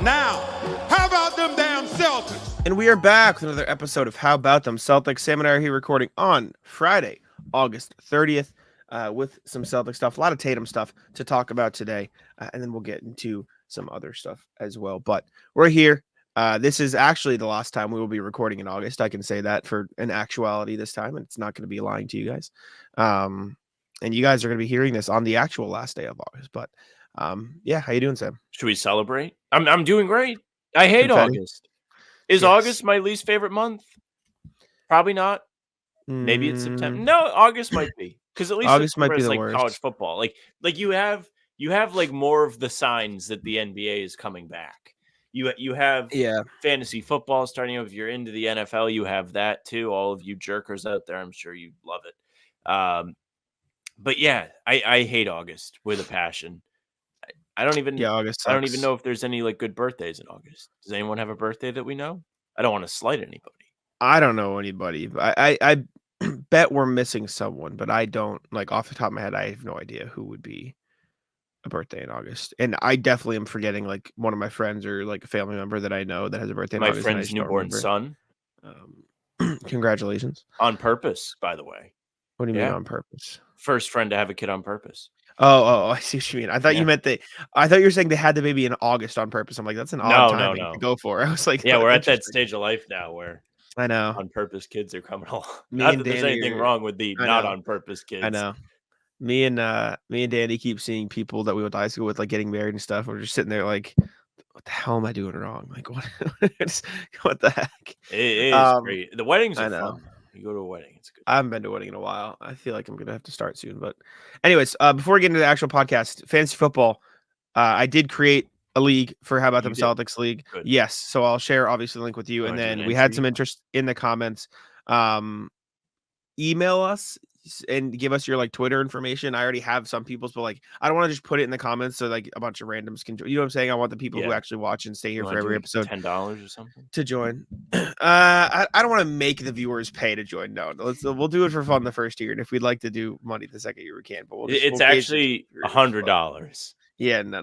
Now, how about them damn Celtics? And we are back with another episode of How About Them Celtics. Sam and I are here recording on Friday, August 30th, with some Celtic stuff, a lot of Tatum stuff to talk about today, and then we'll get into some other stuff as well. But we're here. This is actually the last time we will be recording in August. I can say that for an actuality this time, and it's not going to be lying to you guys. And you guys are going to be hearing this on the actual last day of August. But yeah, how you doing, Sam? Should we celebrate? I'm doing great. I hate Confetti? August. Is Yes. August my least favorite month? Probably not. Maybe it's September. No, August might be, because at least August might September be is the like worst. college football. Like you have like more of the signs that the NBA is coming back. You have fantasy football starting up. If you're into the NFL, you have that too. All of you jerkers out there, I'm sure you love it. But yeah, I hate August with a passion. I don't even August sucks. I don't even know if there's any like good birthdays in August. Does anyone have a birthday that we know? I don't want to slight anybody. I don't know anybody. I bet we're missing someone, but I don't, like, off the top of my head, I have no idea who would be a birthday in August. And I definitely am forgetting like one of my friends or like a family member that I know that has a birthday in My August. friend's newborn son. Congratulations. On purpose, by the way. What do you mean on purpose? First friend to have a kid on purpose. Oh, I see what you mean. I thought you meant I thought you were saying they had the baby in August on purpose. I'm like, that's an odd timing to go for. I was like, yeah, we're at that stage of life now where I know on purpose kids are coming along. Me Not and that there's Danny anything wrong with the not on purpose kids. I know. Me and Danny keep seeing people that we went to high school with like getting married and stuff. We're just sitting there like, what the hell am I doing wrong? Like, what the heck? It is great. The weddings are I know. fun. You go to a wedding, it's good. I haven't been to a wedding in a while. I feel like I'm gonna have to start soon. But anyways, before we get into the actual podcast, fantasy football, I did create a league for How About Them Celtics League. Good. Yes. So I'll share obviously the link with you. And then we had some interest in the comments. Email us and give us your like Twitter information. I already have some people's, but like I don't want to just put it in the comments so like a bunch of randoms can join. You know what I'm saying? I want the people who actually watch and stay here for every episode $10 or something to join. I don't want to make the viewers pay to join. No, we'll do it for fun the first year, and if we'd like to do money the second year, we can. But it's actually $100. Yeah, no.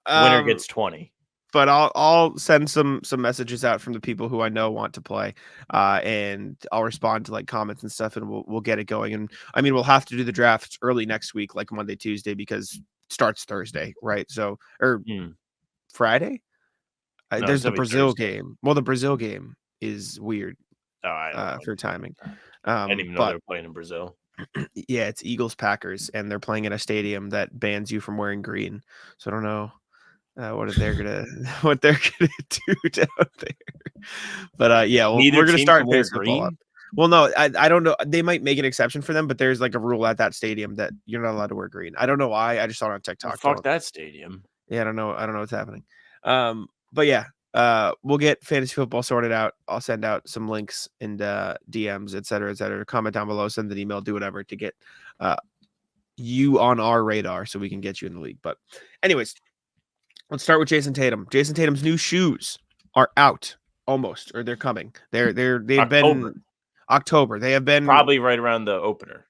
Winner gets 20. But I'll send some messages out from the people who I know want to play, and I'll respond to like comments and stuff, and we'll get it going. And I mean, we'll have to do the drafts early next week, like Monday, Tuesday, because it starts Thursday, right? So Friday. No, there's the Brazil game. Well, the Brazil game is weird for timing. I didn't even know they were playing in Brazil. Yeah, it's Eagles Packers, and they're playing in a stadium that bans you from wearing green. So I don't know. What they're gonna do down there, but yeah, we're gonna start green. Well, no, I don't know. They might make an exception for them, but there's like a rule at that stadium that you're not allowed to wear green. I don't know why. I just saw it on TikTok. Well, fuck that stadium. Yeah, I don't know what's happening. But yeah, we'll get fantasy football sorted out. I'll send out some links and DMs, et cetera. Comment down below, send an email, do whatever to get you on our radar so we can get you in the league. But anyways. Let's start with Jayson Tatum. Jayson Tatum's new shoes are out almost, or they're coming. They've been October. They have been probably right around the opener.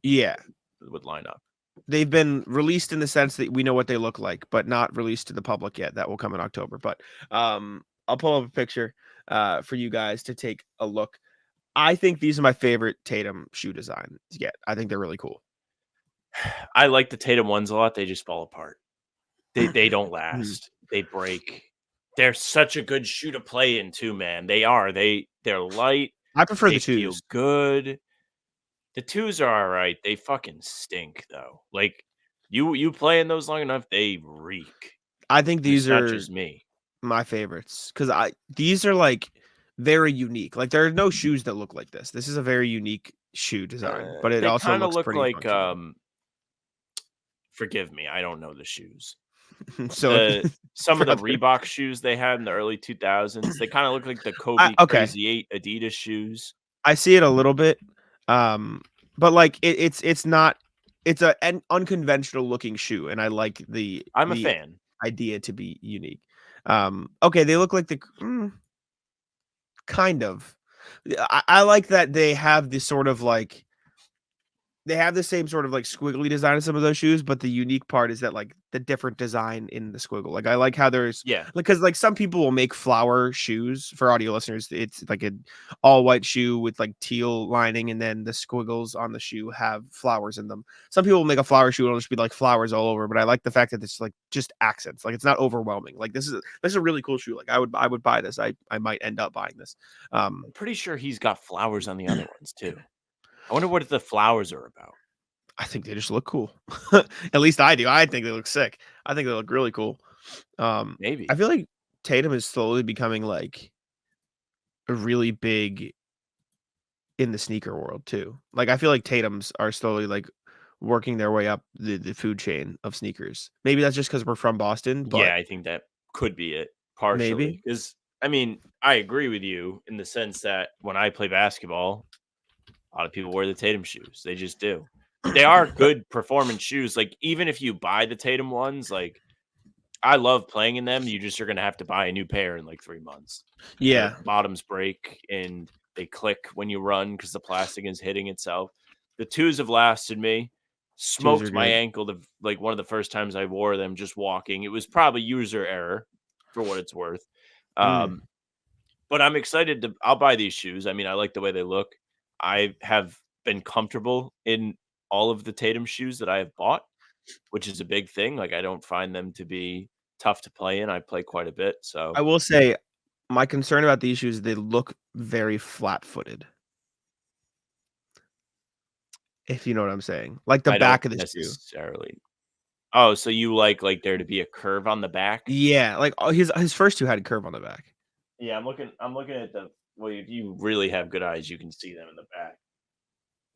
Yeah, would line up. They've been released in the sense that we know what they look like, but not released to the public yet. That will come in October. But I'll pull up a picture for you guys to take a look. I think these are my favorite Tatum shoe designs yet. I think they're really cool. I like the Tatum ones a lot. They just fall apart. They don't last. They break. They're such a good shoe to play in too, man. They are. They're light. I prefer the twos. Feel good. The twos are all right. They fucking stink though. Like you play in those long enough, they reek. I think these are not just me. My favorites because these are like very unique. Like there are no shoes that look like this. This is a very unique shoe design, but it also looks look pretty like functional. Forgive me, I don't know the shoes. So some of the Reebok shoes they had in the early 2000s, they kind of look like the Kobe Crazy 8 Adidas shoes. I see it a little bit, but like it's not. It's an unconventional looking shoe, and I like I'm a fan. Idea to be unique. Okay, they look like kind of. I like that they have this sort of like they have the same sort of like squiggly design as some of those shoes, but the unique part is that like the different design in the squiggle. Like I like how there's because like some people will make flower shoes for audio listeners. It's like an all white shoe with like teal lining, and then the squiggles on the shoe have flowers in them. Some people will make a flower shoe and it'll just be like flowers all over. But I like the fact that it's like just accents. Like it's not overwhelming. Like this is a really cool shoe. Like I would buy this. I might end up buying this. I'm pretty sure he's got flowers on the other ones too. I wonder what the flowers are about. I think they just look cool. At least I do. I think they look sick. I think they look really cool. Maybe. I feel like Tatum is slowly becoming like a really big in the sneaker world too. Like I feel like Tatum's are slowly like working their way up the food chain of sneakers. Maybe that's just because we're from Boston, but yeah, I think that could be it partially. Because I mean, I agree with you in the sense that when I play basketball, a lot of people wear the Tatum shoes. They just do. They are good performance shoes. Like even if you buy the Tatum ones, like I love playing in them. You just are going to have to buy a new pair in like 3 months. Yeah, the bottoms break and they click when you run because the plastic is hitting itself. The twos have lasted me. Smoked my ankle like one of the first times I wore them just walking. It was probably user error for what it's worth. But I'm excited I'll buy these shoes. I mean, I like the way they look. I have been comfortable in all of the Tatum shoes that I have bought, which is a big thing. Like I don't find them to be tough to play in. I play quite a bit. So I will say my concern about these shoes, they look very flat-footed. If you know what I'm saying. Like the back of the shoe. Necessarily. Oh, so you like there to be a curve on the back? Yeah, like his first two had a curve on the back. Yeah, I'm looking at well, if you really have good eyes, you can see them in the back.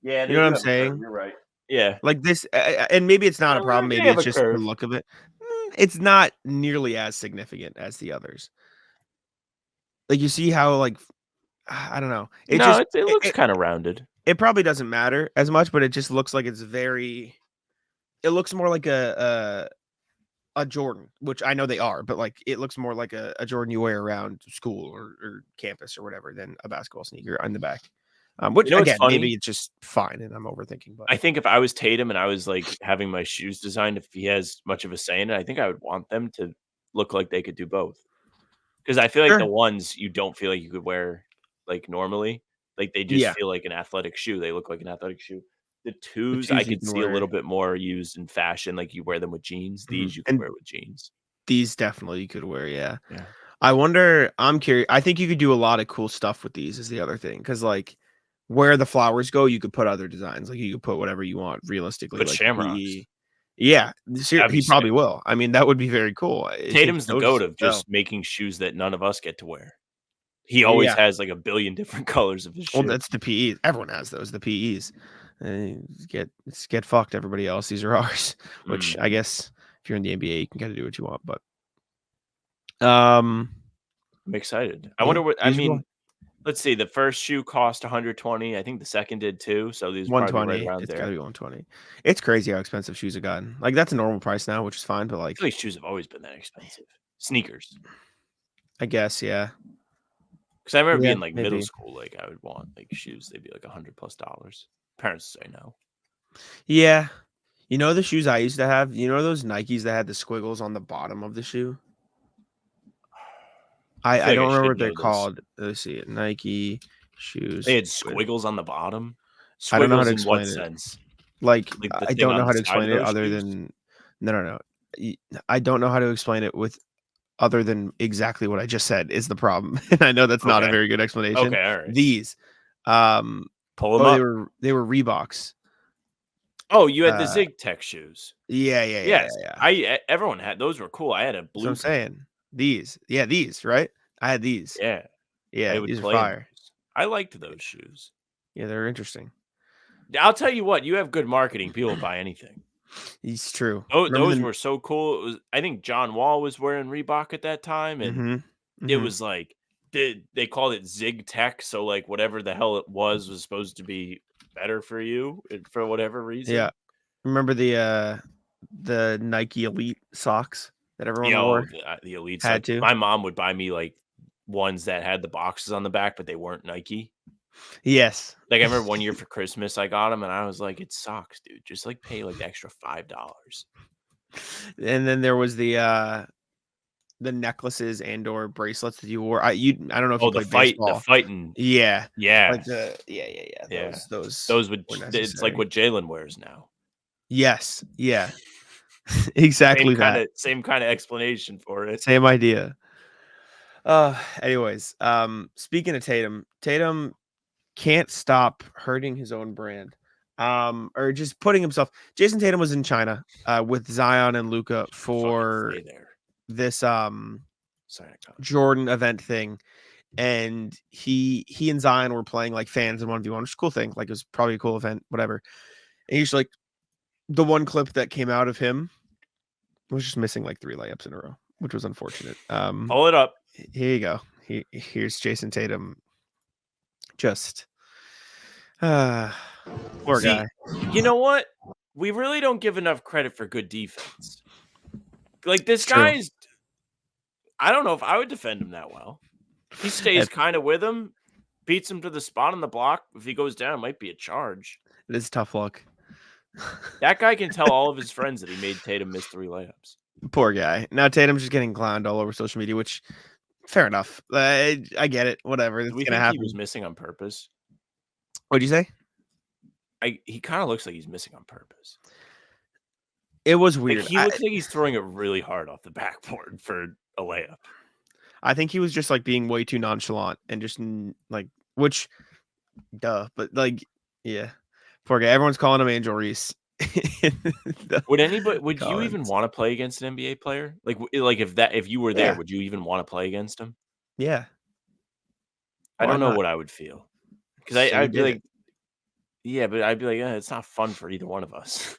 Yeah, You know what I'm saying? You're right. Yeah. Like this, and maybe it's not a problem. They Maybe have it's a just the curve. look of it. It's not nearly as significant as the others. Like you see how like I don't know. It looks kind of rounded. It probably doesn't matter as much, but it just looks like it's very. It looks more like a Jordan, which I know they are, but like it looks more like a Jordan you wear around school or campus or whatever than a basketball sneaker on the back. Which again, maybe it's just fine and I'm overthinking. But I think if I was Tatum and I was like having my shoes designed, if he has much of a say in it, I think I would want them to look like they could do both. Because I feel like the ones you don't feel like you could wear like normally, like they just feel like an athletic shoe. They look like an athletic shoe. The twos I could see a little bit more used in fashion, like you wear them with jeans. These you could wear with jeans. These definitely you could wear, yeah. I wonder, I'm curious. I think you could do a lot of cool stuff with these is the other thing. Because like where the flowers go, you could put other designs. Like you could put whatever you want realistically. But like shamrocks. Yeah, he probably will. I mean, that would be very cool. Tatum's the goat of just making shoes that none of us get to wear. He always has like a billion different colors of his shoe. Well, that's the PEs. Everyone has those. The PEs. Get fucked. Everybody else. These are ours. Which I guess if you're in the NBA, you can kind of do what you want. But I'm excited. I wonder what. I mean, let's see. The first shoe cost 120. I think the second did too. So these 120. Right around it's there. Gotta be 120. It's crazy how expensive shoes have gotten. Like that's a normal price now, which is fine. But like, I feel like shoes have always been that expensive. Sneakers. I guess, yeah. Because I remember being like middle school, like I would want like shoes. They'd be like $100+. Parents say no. Yeah. You know the shoes I used to have? You know those Nikes that had the squiggles on the bottom of the shoe? I don't remember what they're called. Let's see. Nike shoes. They had squiggles on the bottom? I don't know how to explain in what it. sense? Like I don't know how to explain it other than no. I don't know how to explain it with other than exactly what I just said is the problem. And I know that's not a very good explanation. Okay, all right. These pull them up. They were Reeboks. Oh, you had the Zig Tech shoes. Yeah. Everyone had those. Were cool. I had a blue. I'm saying these, right? I had these. Yeah, these are fire. I liked those shoes. Yeah, they're interesting. I'll tell you what. You have good marketing. People buy anything. It's true. Those were so cool. It was. I think John Wall was wearing Reebok at that time, and it was like they called it Zig Tech. So like whatever the hell it was supposed to be better for you for whatever reason. Yeah. Remember the Nike Elite socks that everyone wore? The Elite had to. My mom would buy me like ones that had the boxes on the back, but they weren't Nike. Yes. Like, I remember one year for Christmas, I got them, and I was like, "It sucks, dude. Just, like, pay, like, the extra $5." And then there was the necklaces and/or bracelets that you wore. I don't know if you Oh, played the baseball. fighting. Yeah. Yeah. Like yeah. Yeah. Those Those would were it's like necessary. what Jalen wears now. Yes. Yeah. Exactly that. Same kinda explanation for it. Same idea. Anyways, speaking of Tatum can't stop hurting his own brand. Or just putting himself. Jayson Tatum was in China with Zion and Luca Fucking for stay there. this Sorry, I got it. Jordan event thing. And he and Zion were playing like fans in 1v1, which is a cool thing. Like it was probably a cool event, whatever. And he's like the one clip that came out of him was just missing like 3 layups in a row, which was unfortunate. Pull it up. Here you go. Here's Jayson Tatum. Just poor guy. You know what? We really don't give enough credit for good defense. Like, this It's true. guy's I don't know if I would defend him that well. He stays kinda with him, beats him to the spot on the block. If he goes down, it might be a charge. It is tough luck. That guy can tell all of his friends that he made Tatum miss 3 layups. Poor guy. Now Tatum's just getting clowned all over social media, which fair enough. I get it. Whatever. It's Do we gonna think happen. he was missing on purpose? What'd you say? He kinda looks like he's missing on purpose. It was weird. Like, he looks like he's throwing it really hard off the backboard for a layup. I think he was just like being way too nonchalant and just like, which, but like, yeah, poor guy. Everyone's calling him Angel Reese. Would you even want to play against an NBA player? Like if you were there, would you even want to play against him? Yeah. I don't know what I would feel. Because I'd be like, yeah, but I'd be like, it's not fun for either one of us.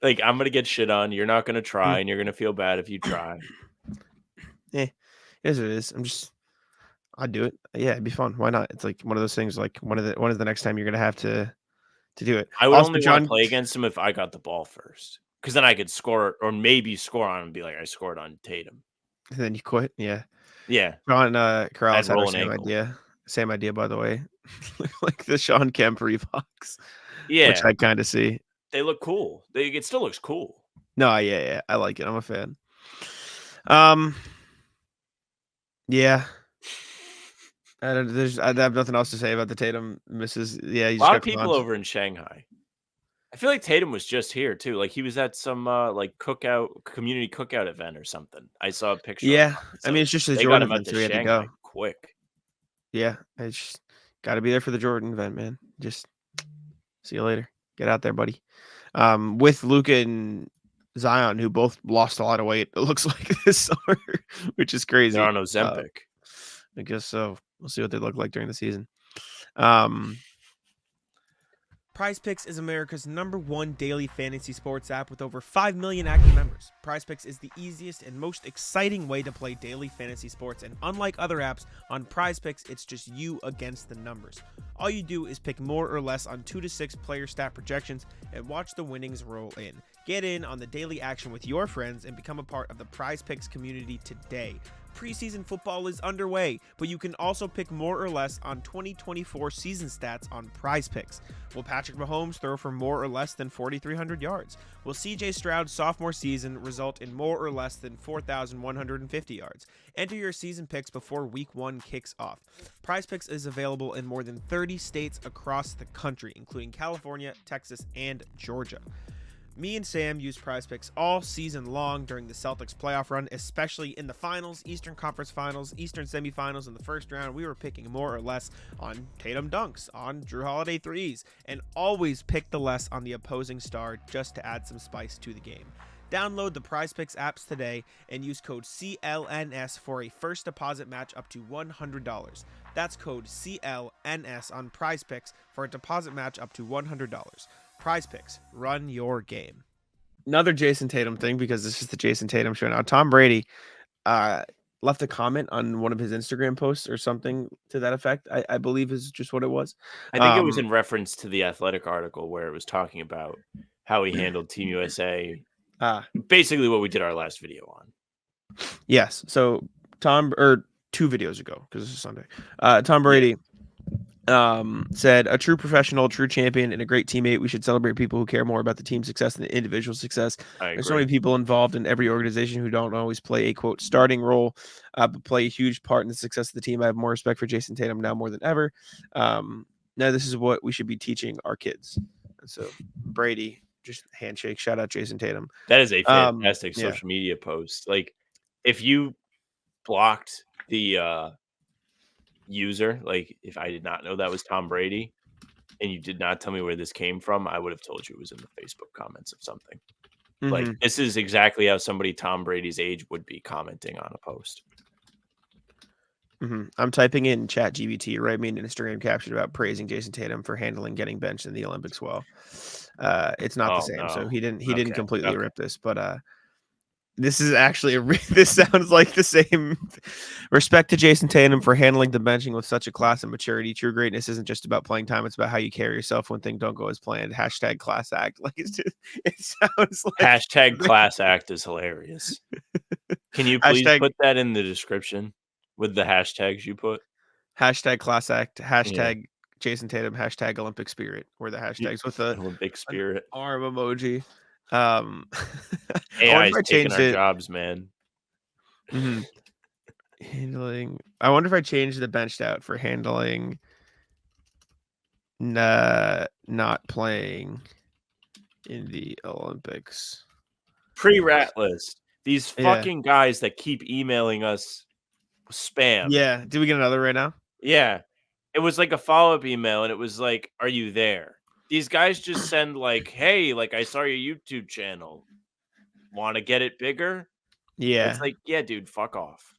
Like, I'm gonna get shit on. You're not gonna try, and you're gonna feel bad if you try. Yeah, it is. I'd do it. Yeah, it'd be fun. Why not? It's like one of those things. Like when is the next time you're gonna have to do it? I would only want to play against him if I got the ball first, because then I could score or maybe score on him and be like, I scored on Tatum. And then you quit. Yeah. Yeah. John Corrales had the same ankle. idea. Same idea, by the way. Like the Sean Kemp Reeboks. Yeah. Which I kind of see. They look cool. It still looks cool. No, yeah. I like it. I'm a fan. Yeah. I have nothing else to say about the Tatum misses. Yeah, a lot of people over in Shanghai. I feel like Tatum was just here too. Like he was at some like community cookout event or something. I saw a picture. Yeah, I mean it's just the Jordan event, so we had to go quick. Yeah, it's just got to be there for the Jordan event, man. Just see you later. Get out there, buddy. With Luka and Zion, who both lost a lot of weight, it looks like this summer, which is crazy. They're on Ozempic. I guess so. We'll see what they look like during the season. PrizePicks is America's #1 daily fantasy sports app with over 5 million active members. PrizePicks is the easiest and most exciting way to play daily fantasy sports, and unlike other apps, on PrizePicks, it's just you against the numbers. All you do is pick more or less on 2 to 6 player stat projections and watch the winnings roll in. Get in on the daily action with your friends and become a part of the PrizePicks community today. Preseason football is underway, but you can also pick more or less on 2024 season stats on PrizePicks. Will Patrick Mahomes throw for more or less than 4,300 yards? Will CJ Stroud's sophomore season result in more or less than 4,150 yards? Enter your season picks before week 1 kicks off. PrizePicks is available in more than 30 states across the country, including California, Texas, and Georgia. Me and Sam used PrizePicks all season long during the Celtics playoff run, especially in the finals, Eastern Conference Finals, Eastern Semifinals, and the first round. We were picking more or less on Tatum dunks, on Drew Holiday threes, and always pick the less on the opposing star just to add some spice to the game. Download the PrizePicks apps today and use code CLNS for a first deposit match up to $100. That's code CLNS on PrizePicks for a deposit match up to $100. PrizePicks, run your game. Another Jayson Tatum thing, because this is the Jayson Tatum show now. Tom Brady left a comment on one of his Instagram posts or something to that effect. I believe is just what it was. I think it was in reference to the Athletic article where it was talking about how he handled Team USA. Basically what we did our last video on. Yes. So 2 videos ago, because this is Sunday. Tom Brady said, a true professional, true champion, and a great teammate. We should celebrate people who care more about the team success than the individual success. There's so many people involved in every organization who don't always play a, quote, starting role, but play a huge part in the success of the team. I have more respect for Jayson Tatum now more than ever. Now this is what we should be teaching our kids. And so Brady, just handshake, shout out Jayson Tatum. That is a fantastic social media post. Like, if you blocked the user, like if I did not know that was Tom Brady and you did not tell me where this came from, I would have told you it was in the Facebook comments of something. Like, this is exactly how somebody Tom Brady's age would be commenting on a post. I'm typing in ChatGPT, write me an Instagram caption about praising Jayson Tatum for handling getting benched in the Olympics well. It's not the same. No. So he didn't completely rip this, but this is actually this sounds like the same. Respect to Jayson Tatum for handling the benching with such a class and maturity. True greatness isn't just about playing time; it's about how you carry yourself when things don't go as planned. Hashtag class act. Like it sounds like hashtag class act is hilarious. Can you please put that in the description with the hashtags you put? Hashtag class act. Hashtag Jayson Tatum. Hashtag Olympic spirit. Or the hashtags with the Olympic spirit arm emoji. AI is taking our jobs, man. Handling. I wonder if I changed the benched out for handling not playing in the Olympics. Pre-rat list. These fucking guys that keep emailing us spam. Yeah. Do we get another right now? Yeah. It was like a follow-up email, and it was like, are you there? These guys just send like, hey, like I saw your YouTube channel. Want to get it bigger? Yeah. It's like, yeah, dude, fuck off.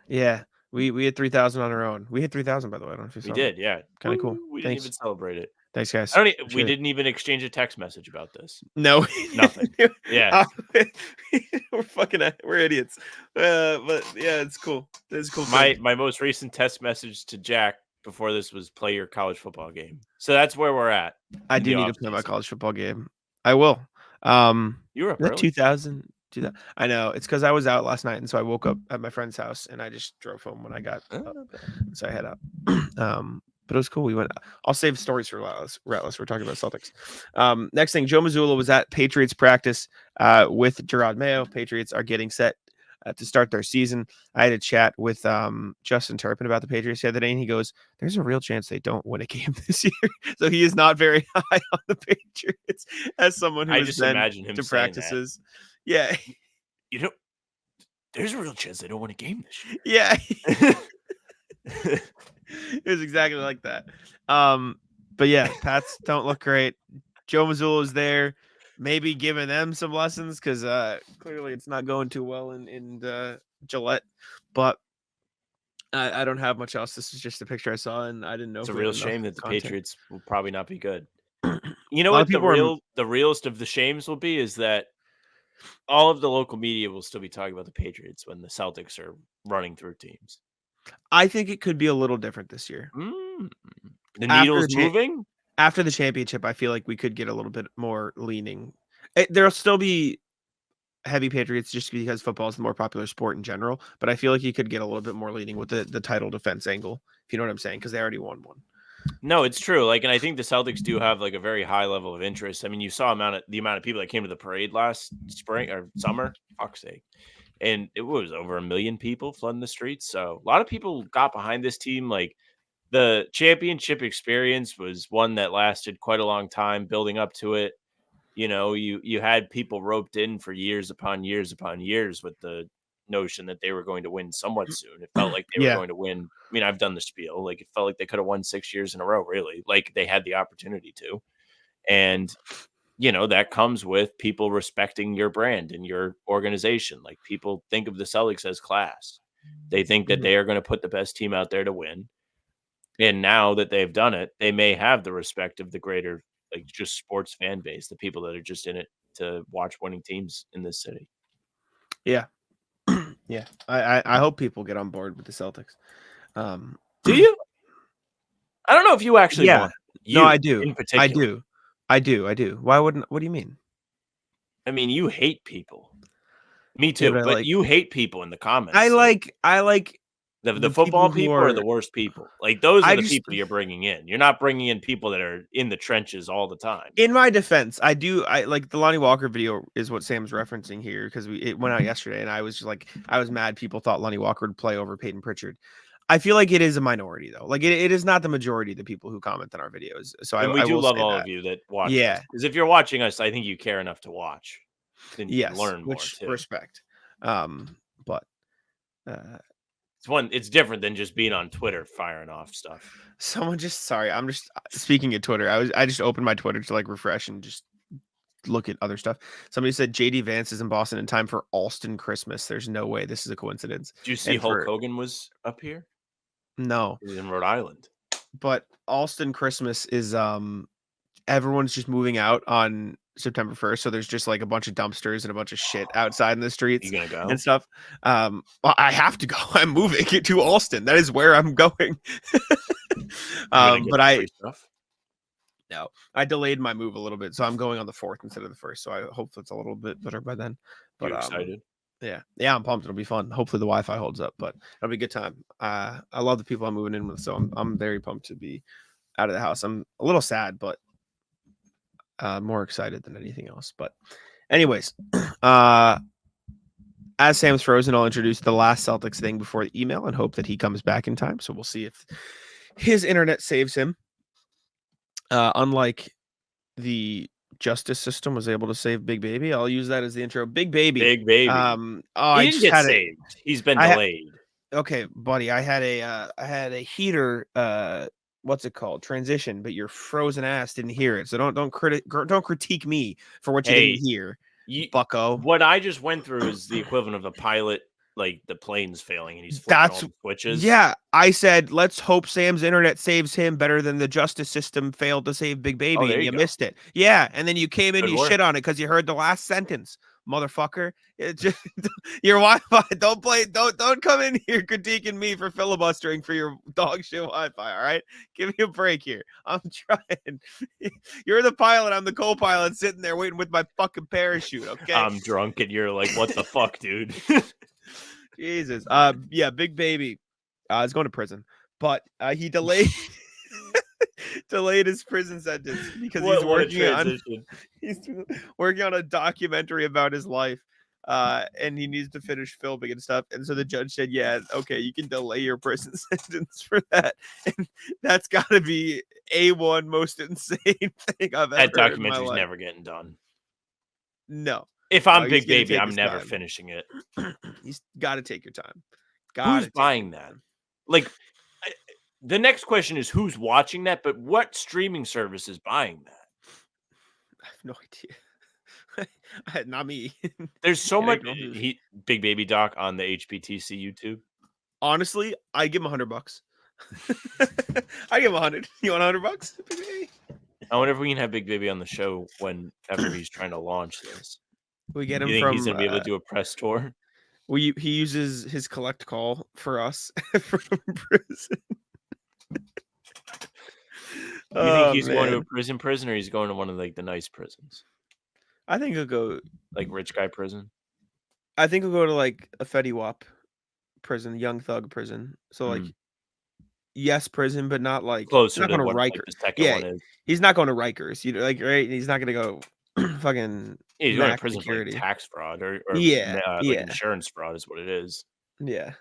Yeah. We had 3,000 on our own. We hit 3,000, by the way. I don't know if you saw. We did, yeah. Kind of cool. We didn't even celebrate it. Thanks, guys. We didn't even exchange a text message about this. No, nothing. Yeah, we're idiots. But yeah, it's cool. It's cool. My most recent text message to Jack before this was play your college football game. So that's where we're at. I do need to play my college football game. I will. You were up early. 2000. I know it's because I was out last night, and so I woke up at my friend's house, and I just drove home when I got up, so I head out. But it was cool. We went. I'll save stories for Ratless. We're talking about Celtics. Next thing, Joe Mazzulla was at Patriots practice with Gerard Mayo. Patriots are getting set to start their season. I had a chat with Justin Turpin about the Patriots the other day, and he goes, "There's a real chance they don't win a game this year." So he is not very high on the Patriots as someone who has been imagine him to practices. That. Yeah, there's a real chance they don't win a game this year. Yeah. It was exactly like that. But yeah, Pats don't look great. Joe Mazzulla is there, maybe giving them some lessons because clearly it's not going too well in Gillette. But I don't have much else. This is just a picture I saw, and I didn't know. It's a real shame that the Patriots will probably not be good. You know what the realest of the shames will be is that all of the local media will still be talking about the Patriots when the Celtics are running through teams. I think it could be a little different this year. The needle's moving? After the championship, I feel like we could get a little bit more leaning. There'll still be heavy Patriots just because football is the more popular sport in general, but I feel like you could get a little bit more leaning with the title defense angle, if you know what I'm saying, because they already won one. No, it's true. Like, and I think the Celtics do have like a very high level of interest. I mean, you saw the amount of people that came to the parade last spring or summer. Fuck's sake. And it was over 1 million people flooding the streets. So a lot of people got behind this team. Like, the championship experience was one that lasted quite a long time building up to it. You know, you had people roped in for years upon years upon years with the notion that they were going to win somewhat soon. It felt like they were going to win. I mean, I've done the spiel. Like, it felt like they could have won 6 years in a row, really. Like, they had the opportunity to. And, you know, that comes with people respecting your brand and your organization. Like, people think of the Celtics as class. They think that they are going to put the best team out there to win. And now that they've done it, they may have the respect of the greater, like, just sports fan base, the people that are just in it to watch winning teams in this city. Yeah. Yeah. I hope people get on board with the Celtics. Do you? I don't know if you actually want. No, I do. In particular. I do. Why wouldn't? What do you mean? I mean, you hate people. Me too, but you hate people in the comments. I like The football people are the worst people. Like, those are the people you're bringing in. You're not bringing in people that are in the trenches all the time. In my defense, I like the Lonnie Walker video is what Sam's referencing here because it went out yesterday, and I was just like, I was mad people thought Lonnie Walker would play over Peyton Pritchard. I feel like it is a minority though. Like it is not the majority of the people who comment on our videos. So we I do will love say all that. of you that watch. Yeah, because if you're watching us, I think you care enough to watch. Then you can learn more too. Respect. But it's different than just being on Twitter firing off stuff. I'm just speaking of Twitter. I just opened my Twitter to like refresh and just look at other stuff. Somebody said JD Vance is in Boston in time for Alston Christmas. There's no way this is a coincidence. Did you see Hulk Hogan was up here? No. He was in Rhode Island. But Alston Christmas is everyone's just moving out on September 1st, so there's just like a bunch of dumpsters and a bunch of shit outside in the streets. You gonna go? And stuff. Well, I have to go. I'm moving to Alston. That is where I'm going. But I delayed my move a little bit, so I'm going on the 4th instead of the 1st. So I hope it's a little bit better by then. But you're excited? Yeah, I'm pumped. It'll be fun. Hopefully the Wi-Fi holds up, but it'll be a good time. I love the people I'm moving in with, so I'm very pumped to be out of the house. I'm a little sad, but more excited than anything else. But anyways, as Sam's frozen, I'll introduce the last Celtics thing before the email and hope that he comes back in time. So we'll see if his internet saves him. Unlike the justice system was able to save Big Baby, I'll use that as the intro. Big Baby. He didn't get saved. He's been delayed. Okay, buddy. I had a heater. What's it called? Transition, but your frozen ass didn't hear it. So don't critique me for what you didn't hear, bucko. What I just went through is the equivalent of a pilot, like the plane's failing and he's flipping all the switches. Yeah, I said let's hope Sam's internet saves him better than the justice system failed to save Big Baby, and you missed it. Yeah, and then you came in, you shit on it because you heard the last sentence. Motherfucker, it's just your Wi-Fi. Don't come in here critiquing me for filibustering for your dog shit Wi-Fi. All right, give me a break here. I'm trying. You're the pilot. I'm the co-pilot, sitting there waiting with my fucking parachute. Okay, I'm drunk, and you're like, "What the fuck, dude?" Jesus. Yeah, Big Baby. Is going to prison, but he delayed his prison sentence because he's working on a documentary about his life, and he needs to finish filming and stuff. And so the judge said, "Yeah, okay, you can delay your prison sentence for that." And that's got to be A1 most insane thing I've ever heard. That documentary's never getting done. No. If I'm Big Baby, I'm never finishing it. He's got to take your time. Who's buying that? Like, the next question is who's watching that, but what streaming service is buying that? I have no idea. Not me. There's so much Big Baby doc on the HBTC YouTube. Honestly, I give him $100. I give him 100. You want $100, Big Baby? I wonder if we can have Big Baby on the show whenever he's trying to launch this. We get him you think from. He's gonna be able to do a press tour. He uses his collect call for us from prison. You think he's going to a prison, or he's going to one of like the nice prisons? I think he'll go like rich guy prison. I think he'll go to like a Fetty Wap prison, Young Thug prison. So like, yes, prison, but not like closer to what Rikers. Like the second one is. He's not going to Rikers. You know, like right? He's not going to go fucking. He's going to prison for like tax fraud or like insurance fraud is what it is. Yeah.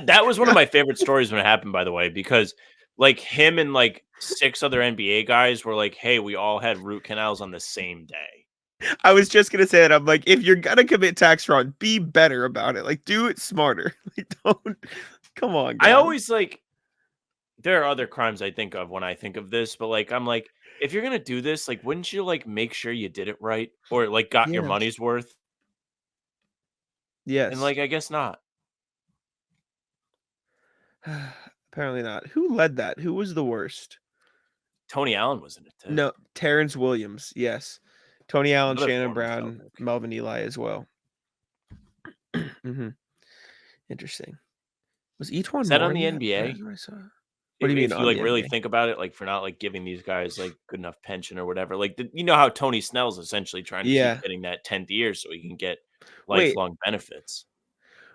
That was one of my favorite stories when it happened, by the way, because like him and like 6 other NBA guys were like, hey, we all had root canals on the same day. I was just going to say that. I'm like, if you're going to commit tax fraud, be better about it. Like, do it smarter. Like, don't. Come on, guys. I always like, there are other crimes I think of when I think of this, but like, I'm like, if you're going to do this, like, wouldn't you like make sure you did it right or like got your money's worth? Yes. And like, I guess not. Apparently not. Who led that? Who was the worst? Tony Allen was in it too. No, Terrence Williams. Yes. Tony Allen, Shannon Brown, Melvin Ely as well. Interesting. Was Etwan that on the NBA? What do you mean? If you like really think about it, like for not like giving these guys like good enough pension or whatever, like you know how Tony Snell's essentially trying to keep getting that 10th year so he can get lifelong benefits.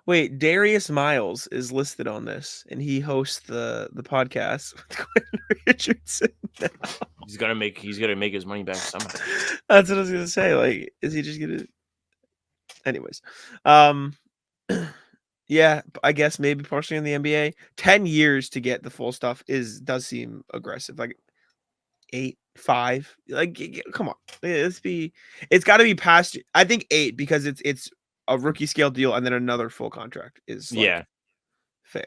Wait, Darius Miles is listed on this, and he hosts the podcast with Quentin Richardson. He's gonna make his money back somehow. That's what I was gonna say. Like, is he just gonna? Anyways, yeah, I guess maybe partially in the NBA. 10 years to get the full stuff does seem aggressive. Like 8, 5. Like, come on, it's got to be past. I think 8 because it's a rookie scale deal and then another full contract is like fair.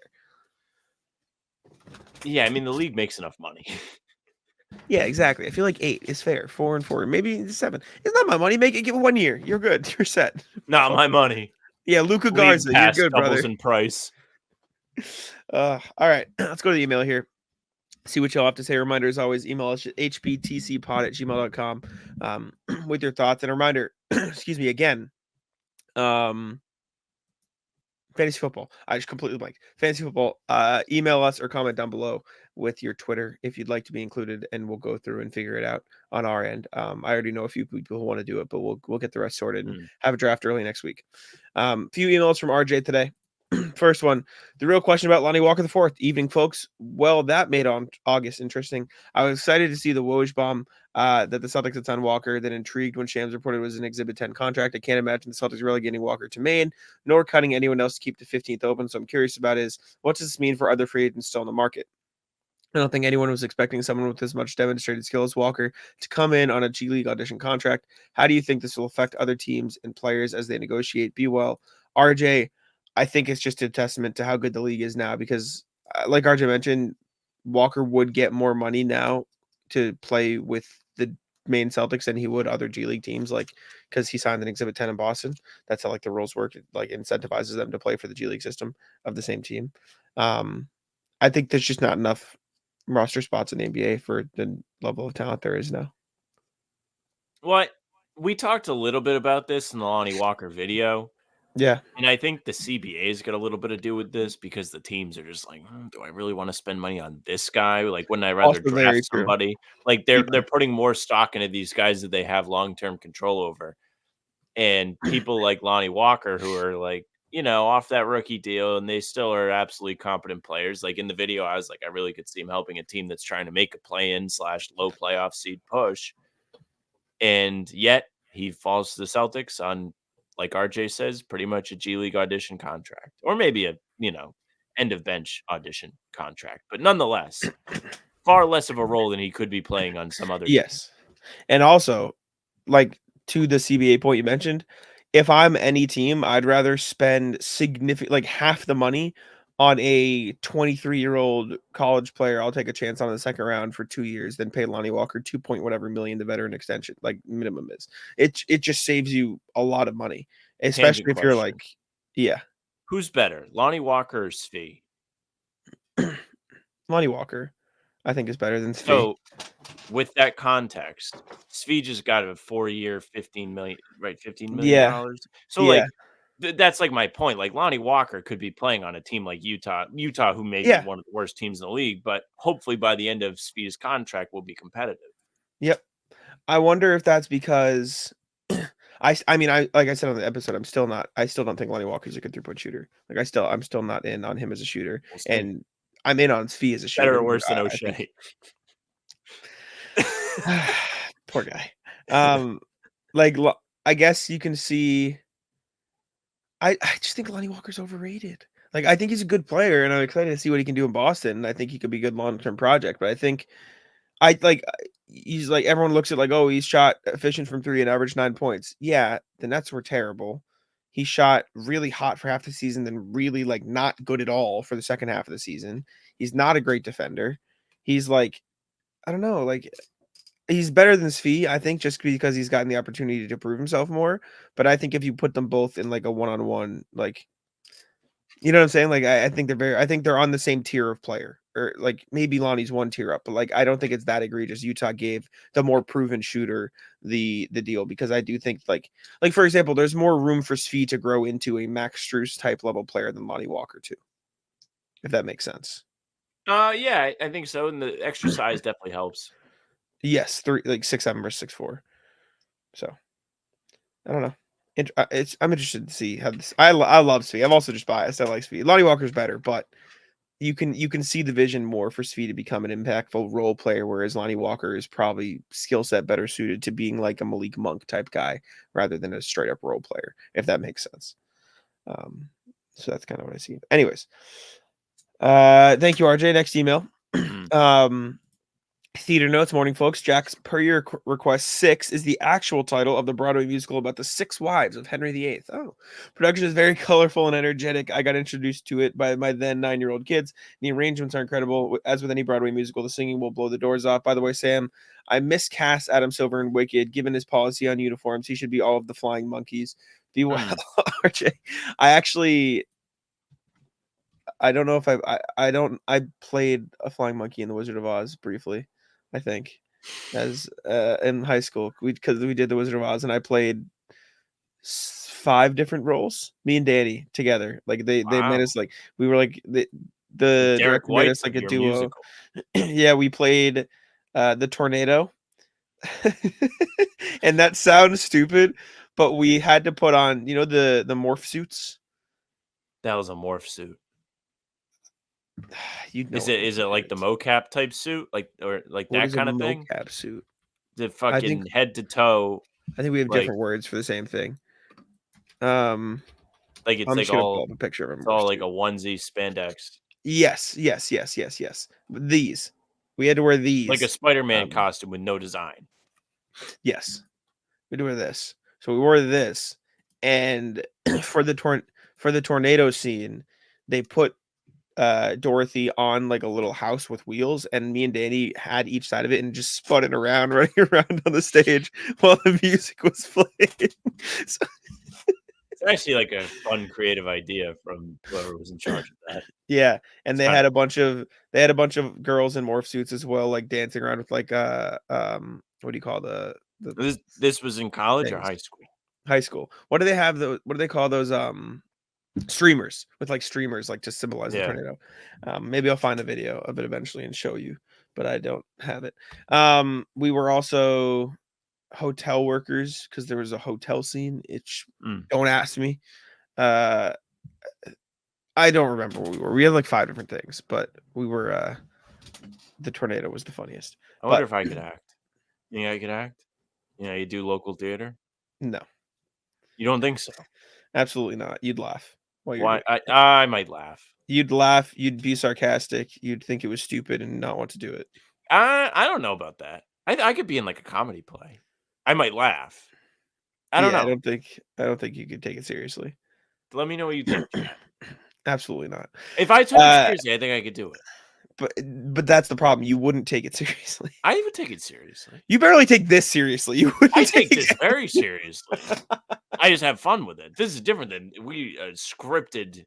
Yeah, I mean the league makes enough money. Yeah, exactly. I feel like 8 is fair. 4 and 4, maybe 7. It's not my money. Make it. Give it 1 year. You're good. You're set. Not my money. Yeah, Luka League Garza. You're pass good, brother. doubles in price. All right, let's go to the email here. See what y'all have to say. Reminder, as always, email us at hptcpod@gmail.com with your thoughts. And a reminder, excuse me, again, fantasy football. I just completely blanked. Fantasy football. Email us or comment down below with your Twitter if you'd like to be included, and we'll go through and figure it out on our end. I already know a few people who want to do it, but we'll get the rest sorted and have a draft early next week. Few emails from RJ today. First one, the real question about Lonnie Walker IV. Evening, folks. Well, that made on August interesting. I was excited to see the Woj bomb that the Celtics had signed Walker, then intrigued when Shams reported it was an Exhibit 10 contract. I can't imagine the Celtics really getting Walker to Maine, nor cutting anyone else to keep the 15th open. So I'm curious about what does this mean for other free agents still in the market? I don't think anyone was expecting someone with as much demonstrated skill as Walker to come in on a G League audition contract. How do you think this will affect other teams and players as they negotiate? Be well. RJ, I think it's just a testament to how good the league is now because, like RJ mentioned, Walker would get more money now to play with the Maine Celtics than he would other G League teams, like because he signed an Exhibit 10 in Boston. That's how like the rules work. It like incentivizes them to play for the G League system of the same team. I think there's just not enough roster spots in the NBA for the level of talent there is now. What we talked a little bit about this in the Lonnie Walker video. Yeah. And I think the CBA's got a little bit to do with this because the teams are just like, do I really want to spend money on this guy? Like, wouldn't I rather Also very draft true. somebody? Like they're putting more stock into these guys that they have long-term control over. And people like Lonnie Walker, who are like, off that rookie deal, and they still are absolutely competent players. Like in the video, I was like, I really could see him helping a team that's trying to make a play-in / low playoff seed push. And yet he falls to the Celtics on, like RJ says, pretty much a G League audition contract, or maybe a, end of bench audition contract, but nonetheless, far less of a role than he could be playing on some other. Yes. And also, like to the CBA point you mentioned, if I'm any team, I'd rather spend like half the money on a 23-year-old college player I'll take a chance on in the second round for 2 years than pay Lonnie Walker 2 point whatever million the veteran extension like minimum is. It just saves you a lot of money, especially if you're like, yeah. Who's better, Lonnie Walker or Svi? Lonnie Walker, I think, is better than Svi. So, with that context, Svi just got a 4-year, $15 million, right? $15 million. Yeah. So, like, that's like my point. Like Lonnie Walker could be playing on a team like Utah, who may be one of the worst teams in the league, but hopefully by the end of Svi's contract will be competitive. Yep. I wonder if that's because I mean, like I said on the episode, I still don't think Lonnie Walker's a good 3-point shooter. Like I'm still not in on him as a shooter, and I'm in on Svi as a shooter. Better or worse than O'Shea? Poor guy. Like I guess you can see. I just think Lonnie Walker's overrated. Like I think he's a good player, and I'm excited to see what he can do in Boston. I think he could be a good long-term project, but I think he's like everyone looks at like, oh, he's shot efficient from 3 and averaged 9 points. Yeah, the Nets were terrible. He shot really hot for half the season, then really like not good at all for the second half of the season. He's not a great defender. He's like, I don't know, like he's better than Svi, I think, just because he's gotten the opportunity to prove himself more. But I think if you put them both in like a one-on-one, like, you know what I'm saying? Like I think they're on the same tier of player. Or like maybe Lonnie's 1 tier up, but like I don't think it's that egregious. Utah gave the more proven shooter the deal because I do think like for example, there's more room for Svi to grow into a Max Strus type level player than Lonnie Walker too, if that makes sense. Yeah, I think so, and the extra size definitely helps. Yes, 6'7" versus 6'4". So I don't know. I'm interested to see how this. I love Svi. I'm also just biased. I like Svi. Lonnie Walker's better, but you can see the vision more for Svi to become an impactful role player, whereas Lonnie Walker is probably skill set better suited to being like a Malik Monk type guy rather than a straight up role player, if that makes sense. So that's kind of what I see. Anyways, thank you, RJ. Next email. Theater notes, morning, folks. Jack's per your request 6 is the actual title of the Broadway musical about the 6 wives of Henry VIII. Oh, production is very colorful and energetic. I got introduced to it by my then 9-year-old kids. The arrangements are incredible. As with any Broadway musical, the singing will blow the doors off. By the way, Sam, I miscast Adam Silver in Wicked. Given his policy on uniforms, he should be all of the flying monkeys. Be well, RJ. I don't know if I played a flying monkey in The Wizard of Oz briefly, I think, as in high school, because we did The Wizard of Oz, and I played 5 different roles. Me and Danny together, like they made us like we were like the Derek director made White us like a duo. Musical. Yeah, we played the tornado, and that sounds stupid, but we had to put on the morph suits. That was a morph suit. Is it like the mocap type suit, or that kind of thing? Mocap suit. The fucking head to toe. I think we have different words for the same thing. Like it's I'm like all a picture of it's all like a onesie spandex. Yes. These we had to wear these like a Spider-Man costume with no design. Yes, we had to wear this. So we wore this, and for the tornado scene, they put Dorothy on like a little house with wheels, and me and Danny had each side of it and just spun it around, running around on the stage while the music was playing. So, it's actually like a fun, creative idea from whoever was in charge of that. Yeah, and they had a bunch of girls in morph suits as well, like dancing around with like what do you call the this was in college things. or high school? High school. What do they have? What do they call those streamers, with like streamers like to symbolize the tornado? Maybe I'll find a video of it eventually and show you, but I don't have it. We were also hotel workers because there was a hotel scene. Don't ask me. I don't remember what we were. We had like 5 different things, but we were the tornado was the funniest. I wonder if I could act. You think I could act? You do local theater? No. You don't think so? Absolutely not. You'd laugh. Why? I might laugh. You'd laugh. You'd be sarcastic. You'd think it was stupid and not want to do it. I don't know about that. I could be in like a comedy play. I might laugh. I don't know. I don't think you could take it seriously. Let me know what you think. Absolutely not. If I took it seriously, I think I could do it. But that's the problem. You wouldn't take it seriously. I even take it seriously. You barely take this seriously. I take this very seriously. I just have fun with it. This is different than scripted play.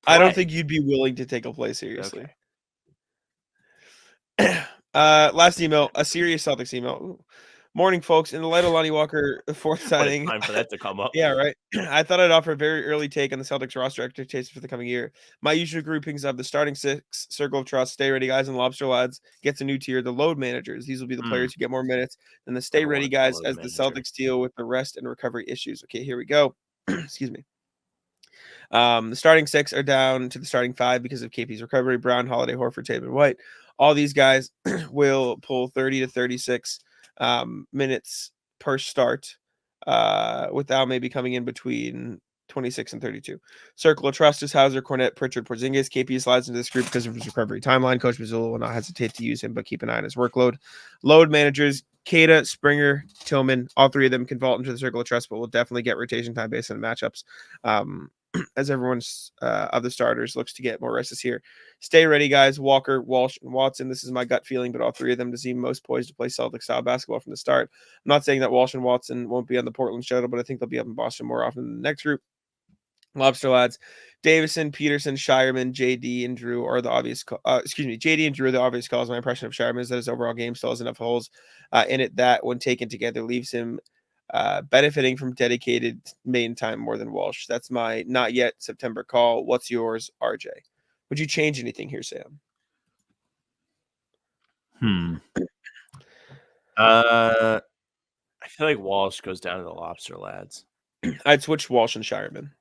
I don't think you'd be willing to take a play seriously. Okay. Last email, a serious Celtics email. Ooh. Morning, folks. In the light of Lonnie Walker, the 4th signing. Time for that to come up. Yeah, right. I thought I'd offer a very early take on the Celtics roster expectations for the coming year. My usual groupings of the starting 6, Circle of Trust, Stay Ready guys, and Lobster lads gets a new tier, the load managers. These will be the players who get more minutes than the Stay Ready guys as the Celtics deal with the rest and recovery issues. Okay, here we go. Excuse me. The starting 6 are down to the starting 5 because of KP's recovery. Brown, Holiday, Horford, Tatum, and White. All these guys will pull 30 to 36 minutes per start, with Al maybe coming in between 26 and 32. Circle of Trust is Hauser, Cornette, Pritchard, Porzingis. KP slides into this group because of his recovery timeline. Coach Mazzulla will not hesitate to use him, but keep an eye on his workload. Load managers, Kada, Springer, Tillman, all 3 of them can vault into the Circle of Trust, but will definitely get rotation time based on matchups. As everyone's of the starters looks to get more rest this year. Stay ready, guys. Walker, Walsh, and Watson. This is my gut feeling, but all 3 of them to seem most poised to play Celtic style basketball from the start. I'm not saying that Walsh and Watson won't be on the Portland shuttle, but I think they'll be up in Boston more often than the next group. Lobster lads, Davison, Peterson, Shireman, JD, and Drew are the obvious. JD and Drew are the obvious calls. My impression of Shireman is that his overall game still has enough holes in it that, when taken together, leaves him benefiting from dedicated main time more than Walsh. That's my not yet September call. What's yours, RJ? Would you change anything here, Sam? I feel like Walsh goes down to the Lobster lads. I'd switch Walsh and Shireman.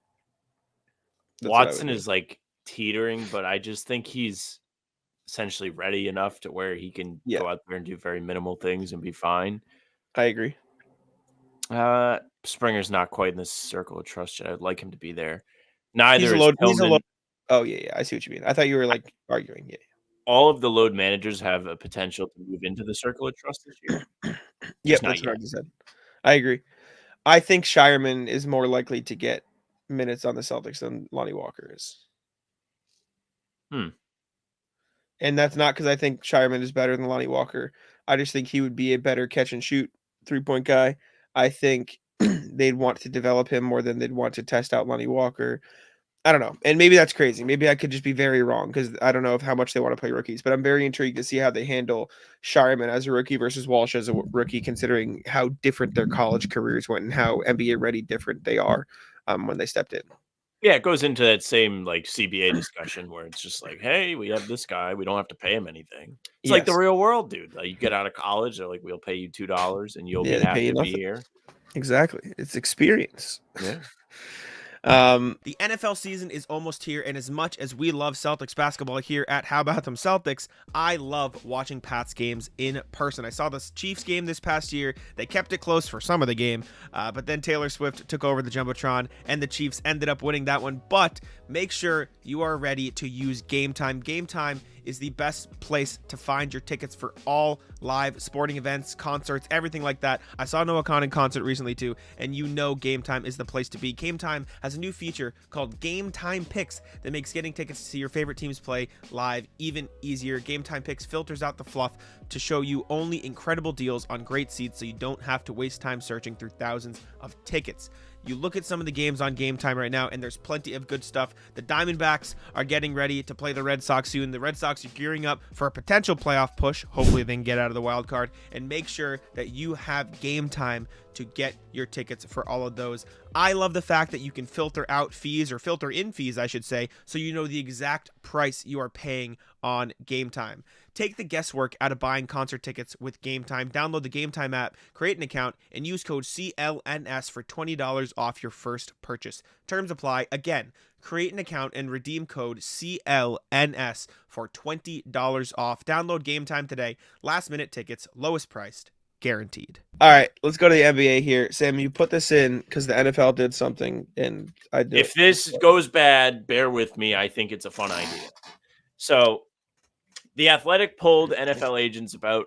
Watson is like teetering, but I just think he's essentially ready enough to where he can go out there and do very minimal things and be fine. I agree. Springer's not quite in this circle of trust yet. I'd like him to be there. Neither is Tillman. Oh, yeah. I see what you mean. I thought you were like arguing. Yeah. All of the load managers have a potential to move into the circle of trust this year. Yep, that's what I just said. I agree. I think Shireman is more likely to get minutes on the Celtics than Lonnie Walker is. And that's not because I think Shireman is better than Lonnie Walker. I just think he would be a better catch and shoot 3-point guy. I think they'd want to develop him more than they'd want to test out Lonnie Walker. I don't know. And maybe that's crazy. Maybe I could just be very wrong because I don't know how much they want to play rookies. But I'm very intrigued to see how they handle Shireman as a rookie versus Walsh as a rookie, considering how different their college careers went and how NBA ready different they are when they stepped in. Yeah, it goes into that same like CBA discussion where it's just like, hey, we have this guy. We don't have to pay him anything. It's like the real world, dude. Like you get out of college, they're like, we'll pay you $2 and you'll be happy to be here. Exactly. It's experience. Yeah. The NFL season is almost here, and as much as we love Celtics basketball here at How About Them Celtics, I love watching Pat's games in person. I saw the Chiefs game this past year. They kept it close for some of the game, but then Taylor Swift took over the Jumbotron, and the Chiefs ended up winning that one. But make sure you are ready to use Game Time. Game Time is the best place to find your tickets for all live sporting events, concerts, everything like that. I saw Noah Khan in concert recently too, and you know Game Time is the place to be. Game Time has a new feature called Game Time Picks that makes getting tickets to see your favorite teams play live even easier. Game Time Picks filters out the fluff to show you only incredible deals on great seats so you don't have to waste time searching through thousands of tickets. You look at some of the games on Game Time right now, and there's plenty of good stuff. The Diamondbacks are getting ready to play the Red Sox soon. The Red Sox are gearing up for a potential playoff push. Hopefully they can get out of the wild card. And make sure that you have Game Time to get your tickets for all of those. I love the fact that you can filter out fees, or filter in fees, I should say, so you know the exact price you are paying on Game Time. Take the guesswork out of buying concert tickets with Game Time. Download the Game Time app, create an account, and use code CLNS for $20 off your first purchase. Terms apply. Again, create an account and redeem code CLNS for $20 off. Download Game Time today. Last minute tickets, lowest priced, guaranteed. All right, let's go to the NBA here. Sam, you put this in because the NFL did something, and I did. If this goes bad, bear with me. I think it's a fun idea. So, The Athletic polled NFL agents about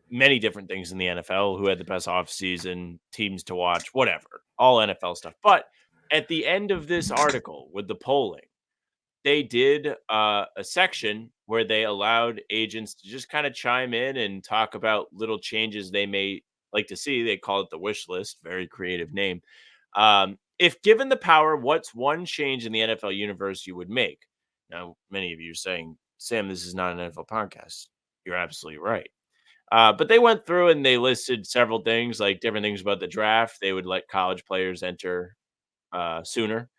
many different things in the NFL, who had the best offseason, teams to watch, whatever, all NFL stuff. But at the end of this article with the polling, they did a section where they allowed agents to just kind of chime in and talk about little changes they may like to see. They call it the wish list, very creative name. If given the power, what's one change in the NFL universe you would make? Now, many of you are saying, Sam, this is not an NFL podcast. You're absolutely right. But they went through and they listed several things, like different things about the draft. They would let college players enter sooner.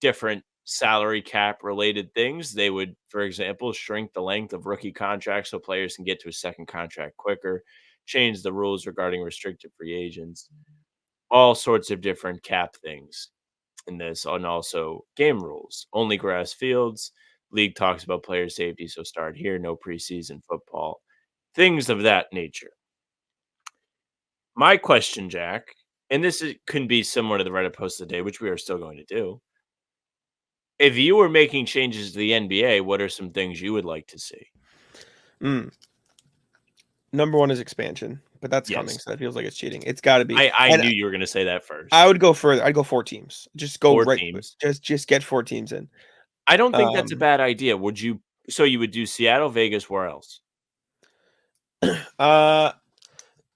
Different salary cap related things. They would, for example, shrink the length of rookie contracts so players can get to a second contract quicker, change the rules regarding restricted free agents, all sorts of different cap things in this, and also game rules. Only grass fields. League talks about player safety, so start here. No preseason football. Things of that nature. My question, Jack, and this can be similar to the Reddit post of the day, which we are still going to do. If you were making changes to the NBA, what are some things you would like to see? Number one is expansion, but that's coming, so that feels like it's cheating. It's got to be. I knew you were going to say that first. I would go further. I'd go 4 teams. Just go 4 right. Teams. Just get 4 teams in. I don't think that's a bad idea. Would you? So you would do Seattle, Vegas, where else?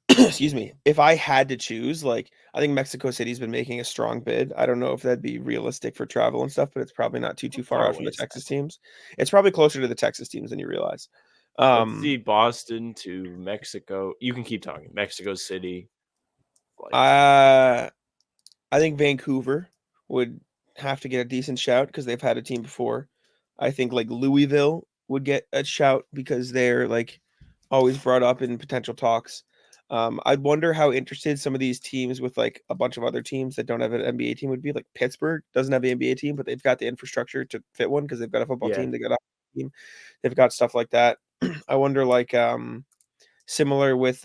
Excuse me. If I had to choose, like, I think Mexico City's been making a strong bid. I don't know if that'd be realistic for travel and stuff, but it's probably not too far out from the Texas teams. It's probably closer to the Texas teams than you realize. Let's see, Boston to Mexico. You can keep talking. Mexico City. I think Vancouver would have to get a decent shout because they've had a team before. I think like Louisville would get a shout because they're like always brought up in potential talks. I wonder how interested some of these teams with like a bunch of other teams that don't have an NBA team would be. Like Pittsburgh doesn't have an NBA team, but they've got the infrastructure to fit one because they've got a football team, they got a team, they've got stuff like that. I wonder like similar with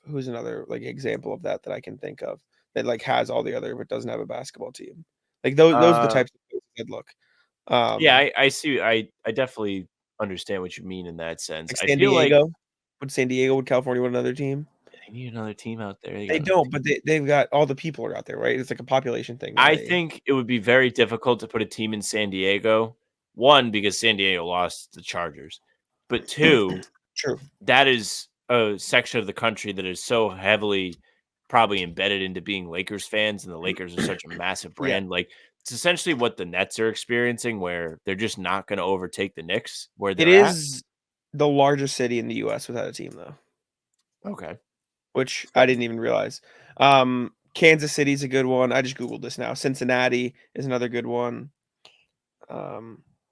who's another like example of that I can think of that like has all the other but doesn't have a basketball team. Like those are the types of places I'd look. Yeah, I see. I definitely understand what you mean in that sense. Like I San feel like Diego. Would California want another team? they need another team out there. They don't, but they've got all the people are out there, right? It's like a population thing. I think it would be very difficult to put a team in San Diego. One, because San Diego lost the Chargers, but two, True. that is a section of the country that is so heavily probably embedded into being Lakers fans, and the Lakers are such a massive brand. Like it's essentially what the Nets are experiencing, where they're just not going to overtake the Knicks where they're It is the largest city in the US without a team, though. Okay. Which I didn't even realize. Kansas City's a good one. I just Googled this now. Cincinnati is another good one.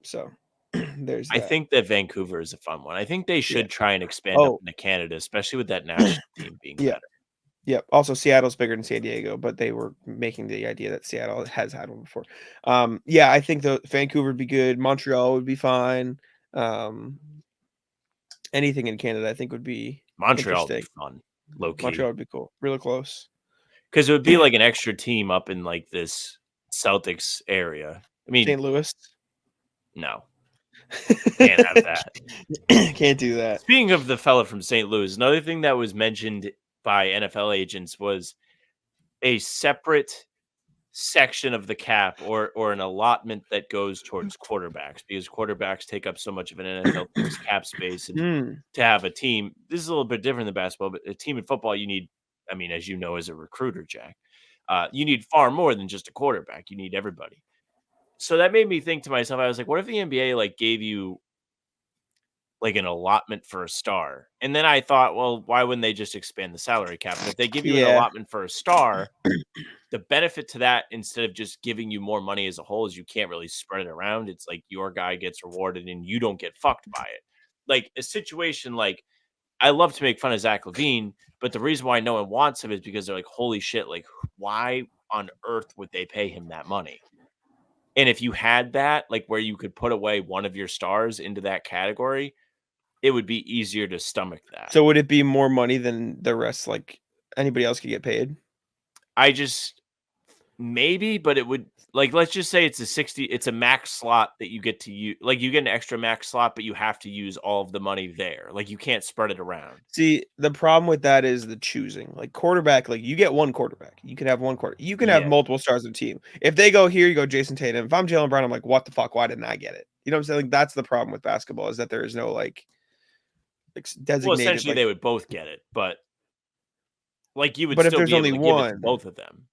So there's that. I think that Vancouver is a fun one. I think they should try and expand up into Canada, especially with that national team being better. Yep. Also, Seattle's bigger than San Diego, but they were making the idea that Seattle has had one before. I think the Vancouver would be good. Montreal would be fine. Anything in Canada, I think, would be Montreal would be interesting. fun. Low key. Montreal would be cool. Really close. Because it would be like an extra team up in like this Celtics area. I mean, St. Louis. No. Can't have that. Can't do that. Speaking of the fella from St. Louis, another thing that was mentioned by NFL agents was a separate section of the cap or an allotment that goes towards quarterbacks, because quarterbacks take up so much of an NFL team's cap space. And to have a team, this is a little bit different than basketball, but a team in football, you need, I mean, as you know, as a recruiter, Jack, you need far more than just a quarterback. You need everybody. So that made me think to myself, I was like, what if the NBA like gave you like an allotment for a star? And then I thought, well, why wouldn't they just expand the salary cap? And if they give you an allotment for a star, the benefit to that, instead of just giving you more money as a whole, is you can't really spread it around. It's like your guy gets rewarded and you don't get fucked by it. Like a situation like, I love to make fun of Zach LaVine, but the reason why no one wants him is because they're like, holy shit, like why on earth would they pay him that money? And if you had that, like where you could put away one of your stars into that category, it would be easier to stomach that. So would it be more money than the rest? Like anybody else could get paid? Maybe, but it would, like, let's just say it's a max slot that you get to use. Like you get an extra max slot, but you have to use all of the money there. Like you can't spread it around. See, the problem with that is the choosing. Like quarterback, like you get one quarterback. You can have one quarter. You can have multiple stars of the team. If they go here, you go Jayson Tatum. If I'm Jaylen Brown, I'm like, what the fuck? Why didn't I get it? You know what I'm saying? Like that's the problem with basketball, is that there is no like designated. Well, essentially they would both get it, but like you would but still if there's be only able to give one, it to both of them.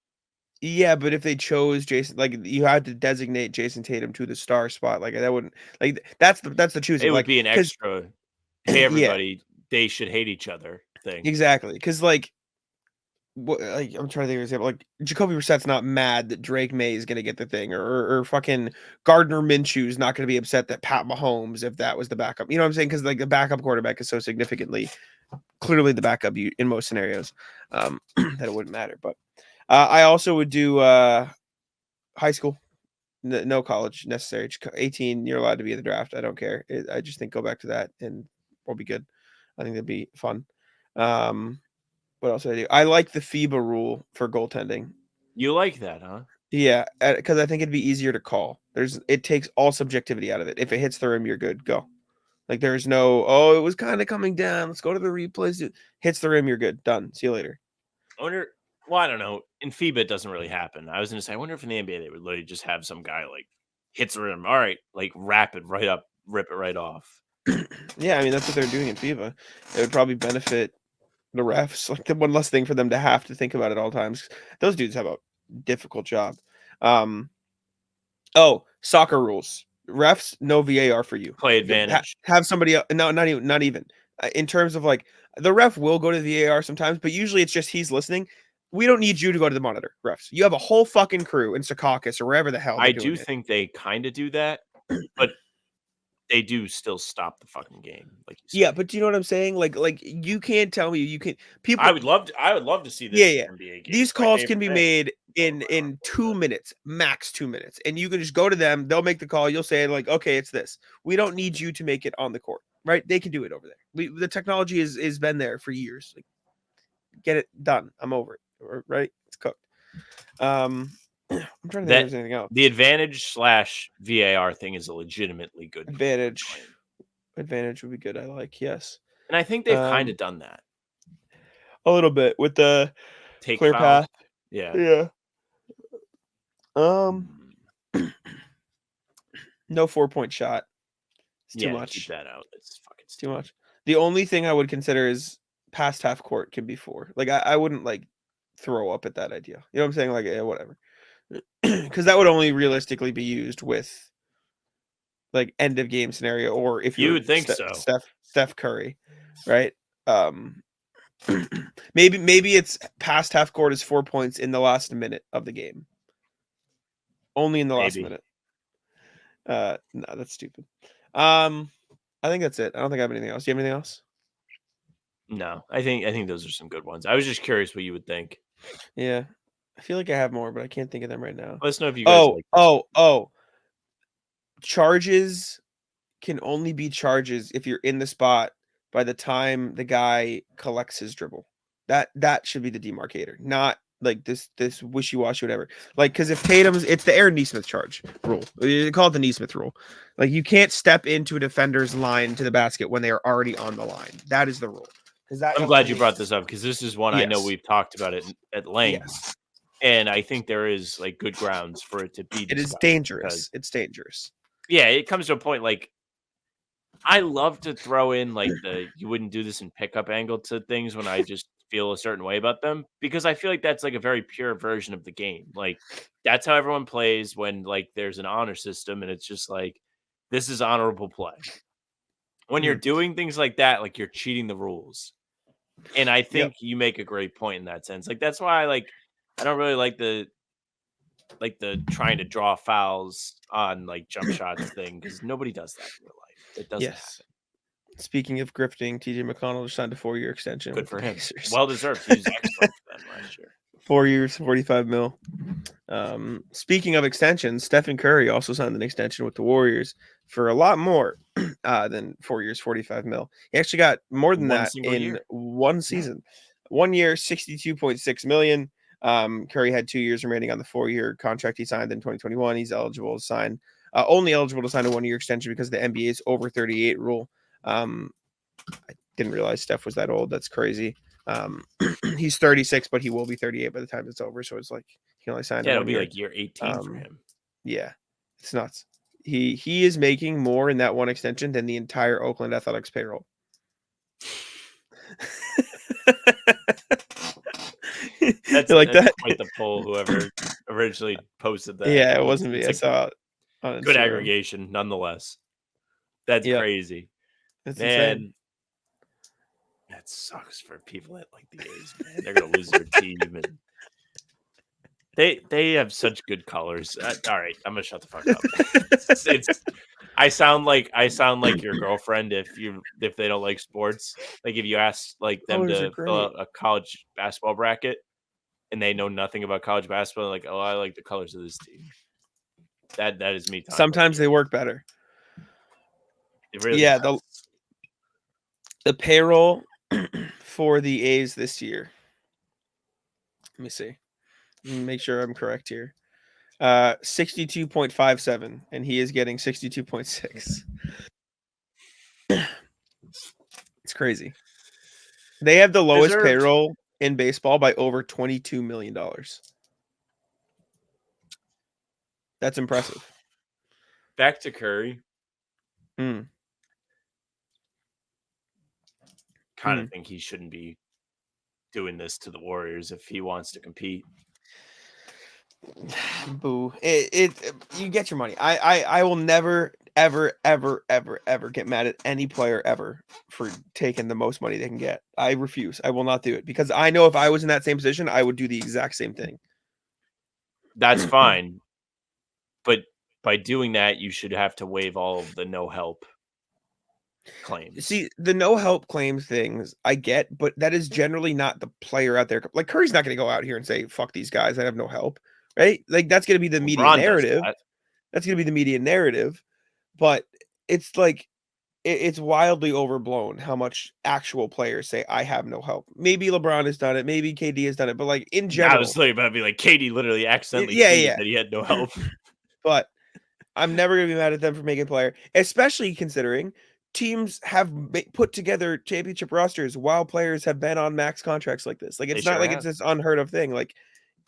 Yeah, but if they chose Jayson, like you had to designate Jayson Tatum to the star spot, like that wouldn't, like that's the choosing. It would like, be an extra, hey everybody, they should hate each other thing. Exactly, because like, like I'm trying to think of an example. Like Jacoby Brissett's not mad that Drake May is going to get the thing, or fucking Gardner Minshew's not going to be upset that Pat Mahomes, if that was the backup. You know what I'm saying? Because like the backup quarterback is so significantly, clearly the backup in most scenarios, that it wouldn't matter. But I also would do high school, no college necessary. 18, you're allowed to be in the draft. I don't care. I just think go back to that and we'll be good. I think that'd be fun. What else did I do? I like the FIBA rule for goaltending. You like that, huh? Yeah, because I think it'd be easier to call. It takes all subjectivity out of it. If it hits the rim, you're good. Go. Like there's no, oh, it was kind of coming down. Let's go to the replays. It hits the rim, you're good. Done. See you later. Well, I don't know. In FIBA, it doesn't really happen. I was going to say, I wonder if in the NBA they would literally just have some guy like hits the rim. All right, like wrap it right up, rip it right off. Yeah, I mean that's what they're doing in FIBA. It would probably benefit the refs, like the one less thing for them to have to think about at all times. Those dudes have a difficult job. Soccer rules. Refs, no VAR for you. Play advantage. Have somebody else. No, not even. In terms of like the ref will go to the VAR sometimes, but usually it's just he's listening. We don't need you to go to the monitor, refs. You have a whole fucking crew in Secaucus or wherever the hell. I do think they kind of do that, but they do still stop the fucking game. Like you said. Yeah, but do you know what I'm saying? Like you can't tell me you can people. I would love to see this Yeah. NBA game. These calls can be made in 2 minutes, max 2 minutes, and you can just go to them. They'll make the call. You'll say like, okay, it's this. We don't need you to make it on the court, right? They can do it over there. The technology is been there for years. Like, get it done. I'm over it. Right? It's cooked. I'm trying to think if there's anything else. The advantage / VAR thing is a legitimately good advantage. Advantage would be good. I like, yes. And I think they've kind of done that. A little bit with the take clear fouls. path. Yeah. No 4-point shot. It's too much. Keep that out. It's fucking too much. The only thing I would consider is past half court can be 4. Like I wouldn't like throw up at that idea. You know what I'm saying? Like whatever. Because that would only realistically be used with like end of game scenario, or if you would think so. Steph Curry, right? Maybe it's past half court is 4 points in the last minute of the game. Only in the last minute. No, that's stupid. I think that's it. I don't think I have anything else. Do you have anything else? No, I think those are some good ones. I was just curious what you would think. Yeah, I feel like I have more, but I can't think of them right now. Let us know if you guys charges can only be charges if you're in the spot by the time the guy collects his dribble. That should be the demarcator, not like this wishy-washy whatever. Like, because if it's the Aaron Nesmith charge rule. They call it the Nesmith rule. Like, you can't step into a defender's line to the basket when they are already on the line. That is the rule. I'm glad you brought this up, because this is one I know we've talked about it at length. Yes. And I think there is like good grounds for it to be discussed. It is dangerous. It's dangerous. Yeah, it comes to a point like I love to throw in like you wouldn't do this in pickup angle to things when I just feel a certain way about them, because I feel like that's like a very pure version of the game. Like that's how everyone plays when like there's an honor system, and it's just like this is honorable play. When you're doing things like that, like you're cheating the rules. And I think you make a great point in that sense. Like that's why I don't really like the trying to draw fouls on like jump shots thing, because nobody does that in real life. It doesn't happen. Speaking of grifting, TJ McConnell just signed a 4-year extension. Good for him. Well deserved. He was excellent for them last year. 4 years, $45 million. Speaking of extensions, Stephen Curry also signed an extension with the Warriors for a lot more than 4 years, $45 million. He actually got more than that in one season. 1 year, $62.6 million. Curry had 2 years remaining on the 4-year contract he signed in 2021. He's eligible to sign, only eligible to sign a 1-year extension because of the NBA's over 38 rule. I didn't realize Steph was that old. That's crazy. He's 36, but he will be 38 by the time it's over. So it's like he can only sign. Yeah, it'll be like year 18 for him. Yeah, it's nuts. He is making more in that one extension than the entire Oakland Athletics payroll. That's like that. Quite the poll. Whoever originally posted that. Yeah, it wasn't me. I saw it. On good Instagram. Aggregation, nonetheless. That's crazy. That's man. Insane. That sucks for people that like the A's, man. They're gonna lose their team, and they have such good colors. All right, I'm gonna shut the fuck up. I sound like your girlfriend if they don't like sports. Like if you ask like them to fill out a college basketball bracket and they know nothing about college basketball, like, oh, I like the colors of this team. That is me. Sometimes they work better. It really does. The payroll for the A's this year. Let me see. Make sure I'm correct here. 62.57, and he is getting 62.6. It's crazy. They have the lowest payroll in baseball by over $22 million. That's impressive. Back to Curry. Kind of think he shouldn't be doing this to the Warriors if he wants to compete. Boo. You get your money. I will never, ever, ever, ever, ever get mad at any player ever for taking the most money they can get. I refuse. I will not do it, because I know if I was in that same position, I would do the exact same thing. That's fine. But by doing that, you should have to waive all of the no help claims. See, the no help claims things I get, but that is generally not the player out there. Like Curry's not going to go out here and say, fuck these guys, I have no help, right? Like that's going to be the media LeBron does narrative. that. That's going to be the media narrative. But it's like, it's wildly overblown how much actual players say, I have no help. Maybe LeBron has done it. Maybe KD has done it. But like in general. I was thinking about being like, Katie literally accidentally Yeah, tweeted yeah. that he had no help. But I'm never going to be mad at them for making a player, especially considering teams have put together championship rosters while players have been on max contracts like this. Like, it's not like it's this unheard of thing. Like,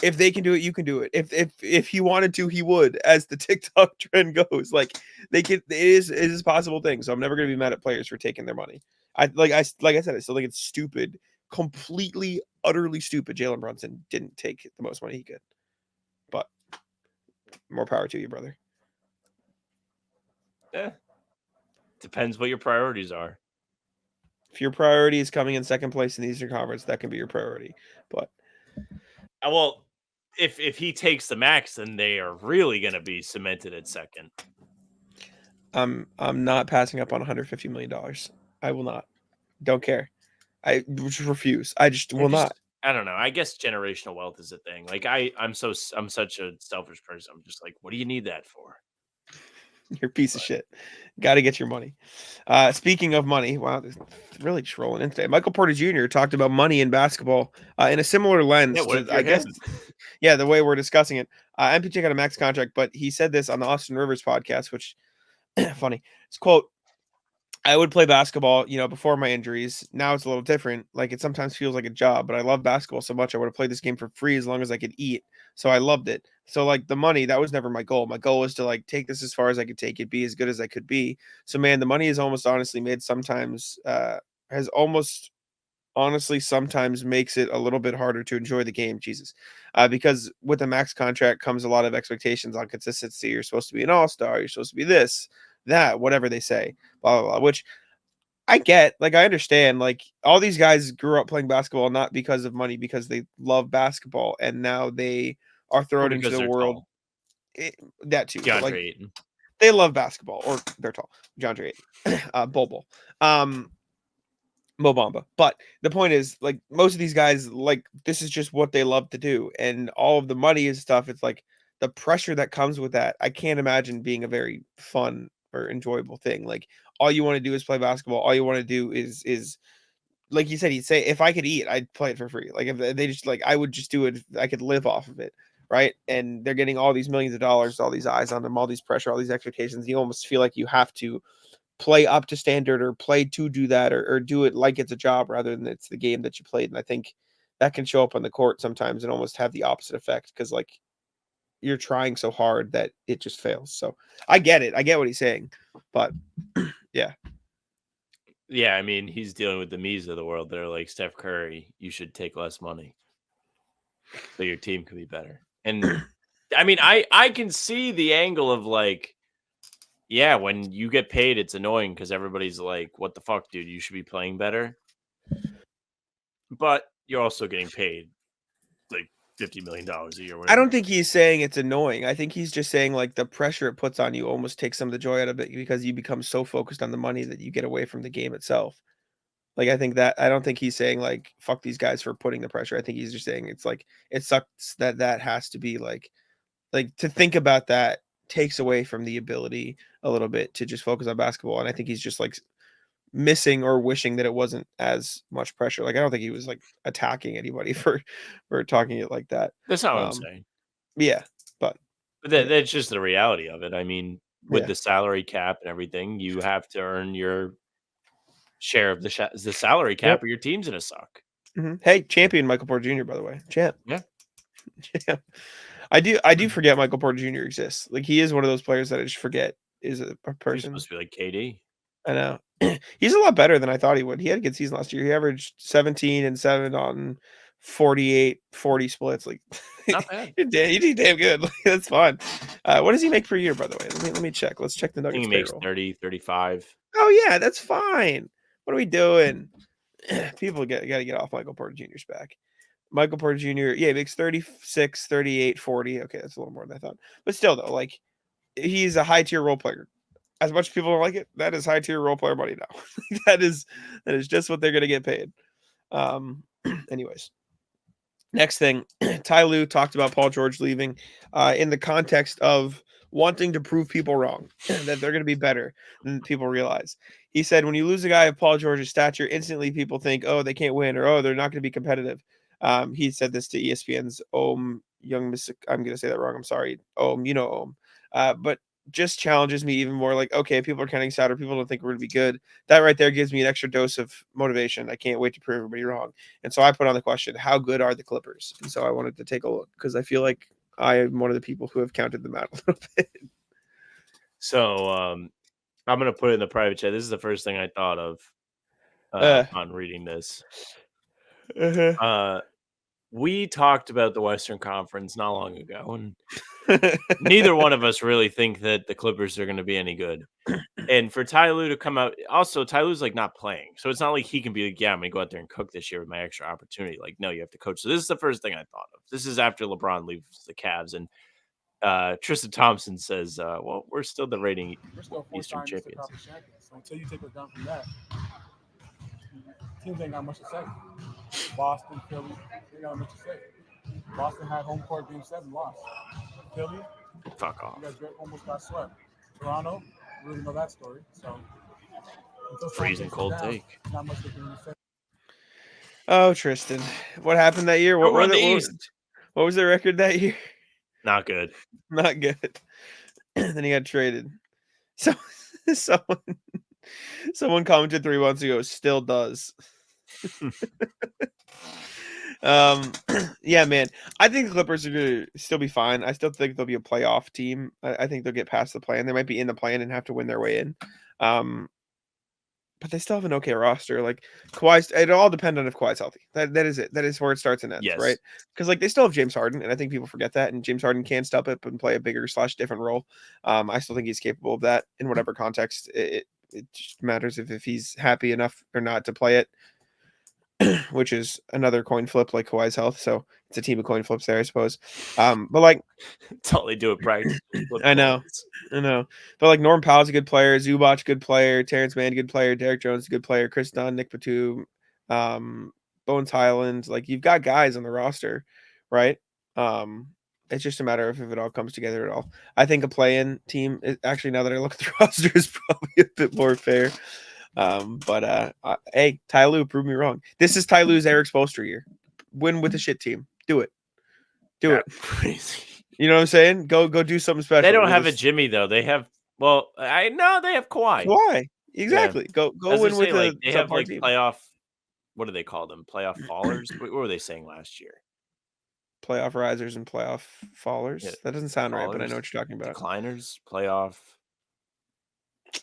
if they can do it, you can do it. If he wanted to, he would, as the TikTok trend goes. Like, they can, it is a possible thing. So I'm never going to be mad at players for taking their money. Like I said, I still think it's stupid, completely, utterly stupid. Jalen Brunson didn't take the most money he could. But more power to you, brother. Yeah. Depends what your priorities are. If your priority is coming in second place in the Eastern Conference, that can be your priority. But well, if he takes the max, then they are really going to be cemented at second. I'm not passing up on $150 million. I will not. Don't care. I just refuse. I just will not. I don't know. I guess generational wealth is a thing. Like I'm such a selfish person. I'm just like, what do you need that for? You're a piece of shit. Got to get your money. Speaking of money, wow, this really just rolling in today. Michael Porter Jr. talked about money in basketball in a similar lens. Yeah, I guess, yeah, the way we're discussing it. MPJ got a max contract, but he said this on the Austin Rivers podcast, which funny. It's quote, I would play basketball, before my injuries. Now it's a little different. Like, it sometimes feels like a job, but I love basketball so much. I would have played this game for free as long as I could eat. So I loved it. So like the money, that was never my goal. My goal was to like take this as far as I could take it, be as good as I could be. So man, the money is almost honestly made sometimes, has almost honestly sometimes makes it a little bit harder to enjoy the game. Jesus. Because with a max contract comes a lot of expectations on consistency. You're supposed to be an all-star. You're supposed to be this, that, whatever they say, blah, blah, blah, which I get. Like, I understand. Like, all these guys grew up playing basketball not because of money, because they love basketball, and now they are thrown into the world. That too. But like, Ayton. They love basketball, or they're tall. DeAndre Ayton, Bobo, Mo Bamba. But the point is, like, most of these guys, like, this is just what they love to do, and all of the money and stuff. It's like the pressure that comes with that. I can't imagine being a very fun or enjoyable thing. Like, all you want to do is play basketball. All you want to do is like you said, he'd say, if I could eat, I'd play it for free. Like, if they just like, I would just do it. I could live off of it. Right. And they're getting all these millions of dollars, all these eyes on them, all these pressure, all these expectations. You almost feel like you have to play up to standard or play to do that, or do it like it's a job rather than it's the game that you played. And I think that can show up on the court sometimes and almost have the opposite effect, because like you're trying so hard that it just fails. So I get it. I get what he's saying. But yeah. Yeah, I mean, he's dealing with the me's of the world. They're like, Steph Curry, you should take less money so your team can be better. And I mean, I can see the angle of like, yeah, when you get paid, it's annoying because everybody's like, what the fuck, dude? You should be playing better. But you're also getting paid like $50 million a year. I don't think he's saying it's annoying. I think he's just saying like the pressure it puts on you almost takes some of the joy out of it, because you become so focused on the money that you get away from the game itself. Like, I don't think he's saying like, fuck these guys for putting the pressure. I think he's just saying it's like, it sucks that has to be like to think about that takes away from the ability a little bit to just focus on basketball. And I think he's just like missing or wishing that it wasn't as much pressure. Like, I don't think he was like attacking anybody for talking it like that. That's not what I'm saying. Yeah, but that's just the reality of it. I mean, with the salary cap and everything, you have to earn your share of the salary cap, or your team's gonna suck. Mm-hmm. Hey, champion Michael Porter Jr., by the way, champ. Yeah. I do forget Michael Porter Jr. exists. Like, he is one of those players that I just forget is a person. He's supposed to be like KD. I know. He's a lot better than I thought he would. He had a good season last year. He averaged 17 and 7 on 48-40 splits. Like, not bad. You did damn good. That's fine. What does he make per year, by the way? Let me check. Let's check the Nuggets. He makes 30, 35. Oh yeah, that's fine. What are we doing? People got to get off Michael Porter Jr.'s back. Michael Porter Jr., yeah, he makes 36, 38, 40. Okay, that's a little more than I thought. But still, though, like, he's a high-tier role player. as much as people don't like it, that is high tier role player money now. that is just what they're gonna get paid. Anyways, next thing, Ty Lue talked about Paul George leaving in the context of wanting to prove people wrong, that they're going to be better than people realize. He said, when you lose a guy of Paul George's stature, instantly people think, oh, they can't win, or oh, they're not going to be competitive. He said this to ESPN's Young Mr. I'm going to say that wrong. I'm sorry. But just challenges me even more. Like, okay, people are counting out, or people don't think we're going to be good. That right there gives me an extra dose of motivation. I can't wait to prove everybody wrong. And so I put on the question, how good are the Clippers? And so I wanted to take a look because I feel like I am one of the people who have counted them out a little bit. So I'm going to put it in the private chat. This is the first thing I thought of on reading this. We talked about the Western Conference not long ago, and neither one of us really think that the Clippers are going to be any good. And for Ty Lue to come out, also Ty Lue's like not playing, so it's not like he can be like, yeah, I'm going to go out there and cook this year with my extra opportunity. Like, no, you have to coach. So this is the first thing I thought of. This is after LeBron leaves the Cavs, and Tristan Thompson says, well, we're still the reigning Eastern champions. So until you take it down from that, teams ain't got much to say. Boston, Philly, they got much to say. Boston had home court game 7, lost. Philly, fuck off. You guys almost got swept. Toronto, we really know that story. So freezing cold down, take. Not much they can really say. Oh, Tristan, what happened that year? What was the record that year? Not good. Not good. Then he got traded. So someone commented 3 months ago, still does. Yeah, man. I think the Clippers are gonna still be fine. I still think they'll be a playoff team. I think they'll get past the plan. They might be in the plan and have to win their way in. But they still have an okay roster. Like Kawhi, it all depends on if Kawhi's healthy. That is it. That is where it starts and ends, yes. Right? Because like they still have James Harden, and I think people forget that. And James Harden can step up and play a bigger / different role. I still think he's capable of that in whatever context. It just matters if he's happy enough or not to play it. Which is another coin flip like Kawhi's health. So it's a team of coin flips there, I suppose. But like that's all they do at practice. I know. But like Norm Powell's a good player, Zubac good player, Terrence Mann good player, Derek Jones a good player, Chris Dunn, Nick Batum, Bones Highland. Like you've got guys on the roster, right? It's just a matter of if it all comes together at all. I think a play-in team is actually, now that I look at the roster, is probably a bit more fair. Hey, Ty Lue, prove me wrong. This is Ty Lue's Eric Spoelstra year. Win with a shit team. Do it. Crazy. You know what I'm saying? Go do something special. They don't have a Jimmy though. They have I know they have Kawhi. Kawhi. Exactly. Yeah. Go win with like, they have like team. Playoff. What do they call them? Playoff fallers? What were they saying last year? Playoff risers and playoff fallers. Yeah. That doesn't sound fallers, right, but I know what you're talking about. Decliners, playoff.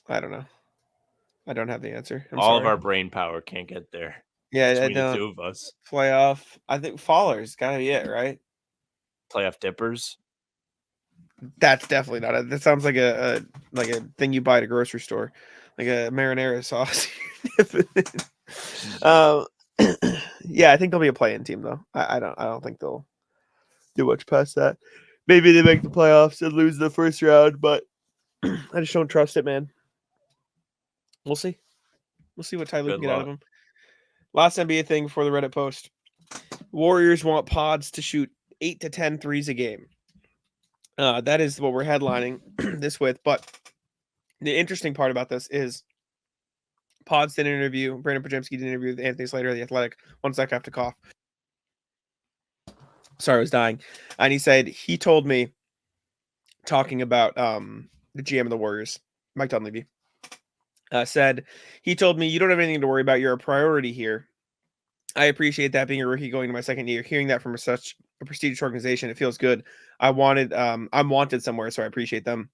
I don't know. I don't have the answer. All of our brain power can't get there. Yeah, between the two of us. Playoff. I think fallers gotta be it, right? Playoff dippers. That's definitely not it. That sounds like a thing you buy at a grocery store, like a marinara sauce. Yeah, I think they'll be a play-in team though. I don't think they'll do much past that. Maybe they make the playoffs and lose the first round, but I just don't trust it, man. We'll see. We'll see what Ty Lue can get out of him. Last NBA thing before the Reddit post. Warriors want Podz to shoot 8 to 10 threes a game. That is what we're headlining this with. But the interesting part about this is Podz did an interview. Brandin Podziemski did an interview with Anthony Slater of The Athletic. 1 sec, I have to cough. Sorry, I was dying. And he said, he told me, talking about the GM of the Warriors, Mike Dunleavy, said, he told me, you don't have anything to worry about. You're a priority here. I appreciate that, being a rookie going to my second year. Hearing that from such a prestigious organization, it feels good. I'm wanted somewhere, so I appreciate them.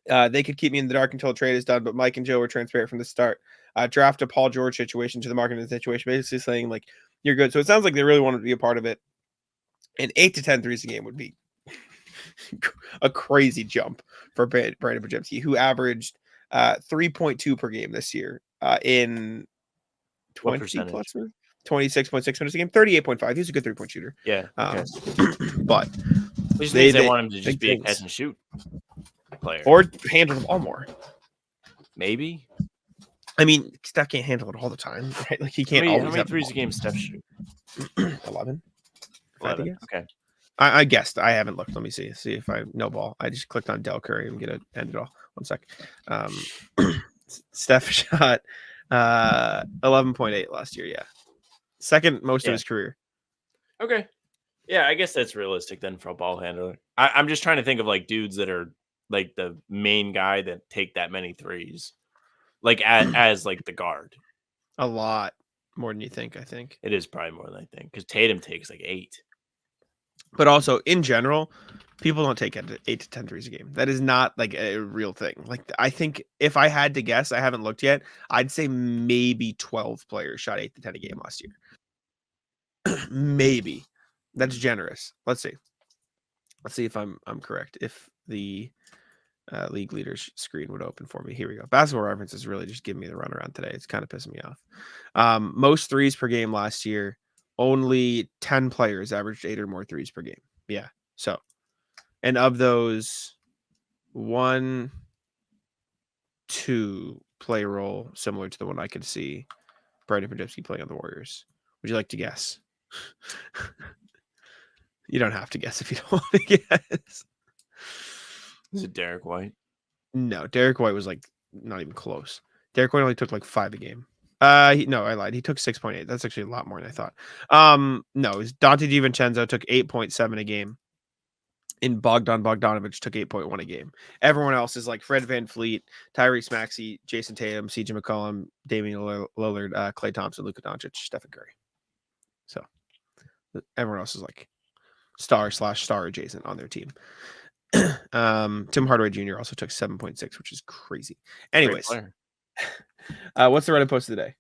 They could keep me in the dark until the trade is done, but Mike and Joe were transparent from the start. Draft a Paul George situation to the market situation, basically saying, like, you're good. So it sounds like they really wanted to be a part of it. And 8 to 10 threes a game would be a crazy jump for Brandin Podziemski, who averaged 3.2 per game this year in 20 plus 26.6 minutes a game, 38.5. He's a good 3-point shooter. Yeah. Okay. But which means they want him to just be a catch and shoot player. Or handle the ball more. Maybe. I mean, Steph can't handle it all the time, right? Like he can't How always many have threes a game Steph shoot? 11. 11. Okay. I guessed. I haven't looked. Let me see if I no ball. I just clicked on Del Curry and get it end it all. 1 sec. Steph shot 11.8 last year. Yeah, second most of his career. Okay. Yeah, I guess that's realistic then for a ball handler. I'm just trying to think of like dudes that are like the main guy that take that many threes, like as like the guard. A lot more than you think. I think it is probably more than I think because Tatum takes like 8. But also in general, people don't take 8 to 10 threes a game. That is not like a real thing. Like I think if I had to guess, I haven't looked yet. I'd say maybe 12 players shot 8 to 10 a game last year. Maybe. That's generous. Let's see. Let's see if I'm correct. If the league leaders screen would open for me. Here we go. Basketball Reference is really just giving me the runaround today. It's kind of pissing me off. Most threes per game last year. Only 10 players averaged 8 or more threes per game. Yeah. So, and of those, 1, 2 play a role similar to the one I could see Brandin Podziemski playing on the Warriors. Would you like to guess? You don't have to guess if you don't want to guess. Is it Derek White? No, Derek White was like not even close. Derek White only took like 5 a game. No, I lied. He took 6.8. That's actually a lot more than I thought. No, it was Dante DiVincenzo took 8.7 a game. And Bogdanovich took 8.1 a game. Everyone else is like Fred VanVleet, Tyrese Maxey, Jayson Tatum, CJ McCollum, Damian Lillard, Klay Thompson, Luka Doncic, Stephen Curry. So everyone else is like star adjacent on their team. Tim Hardaway Jr. also took 7.6, which is crazy. Anyways, what's the Reddit post of the day?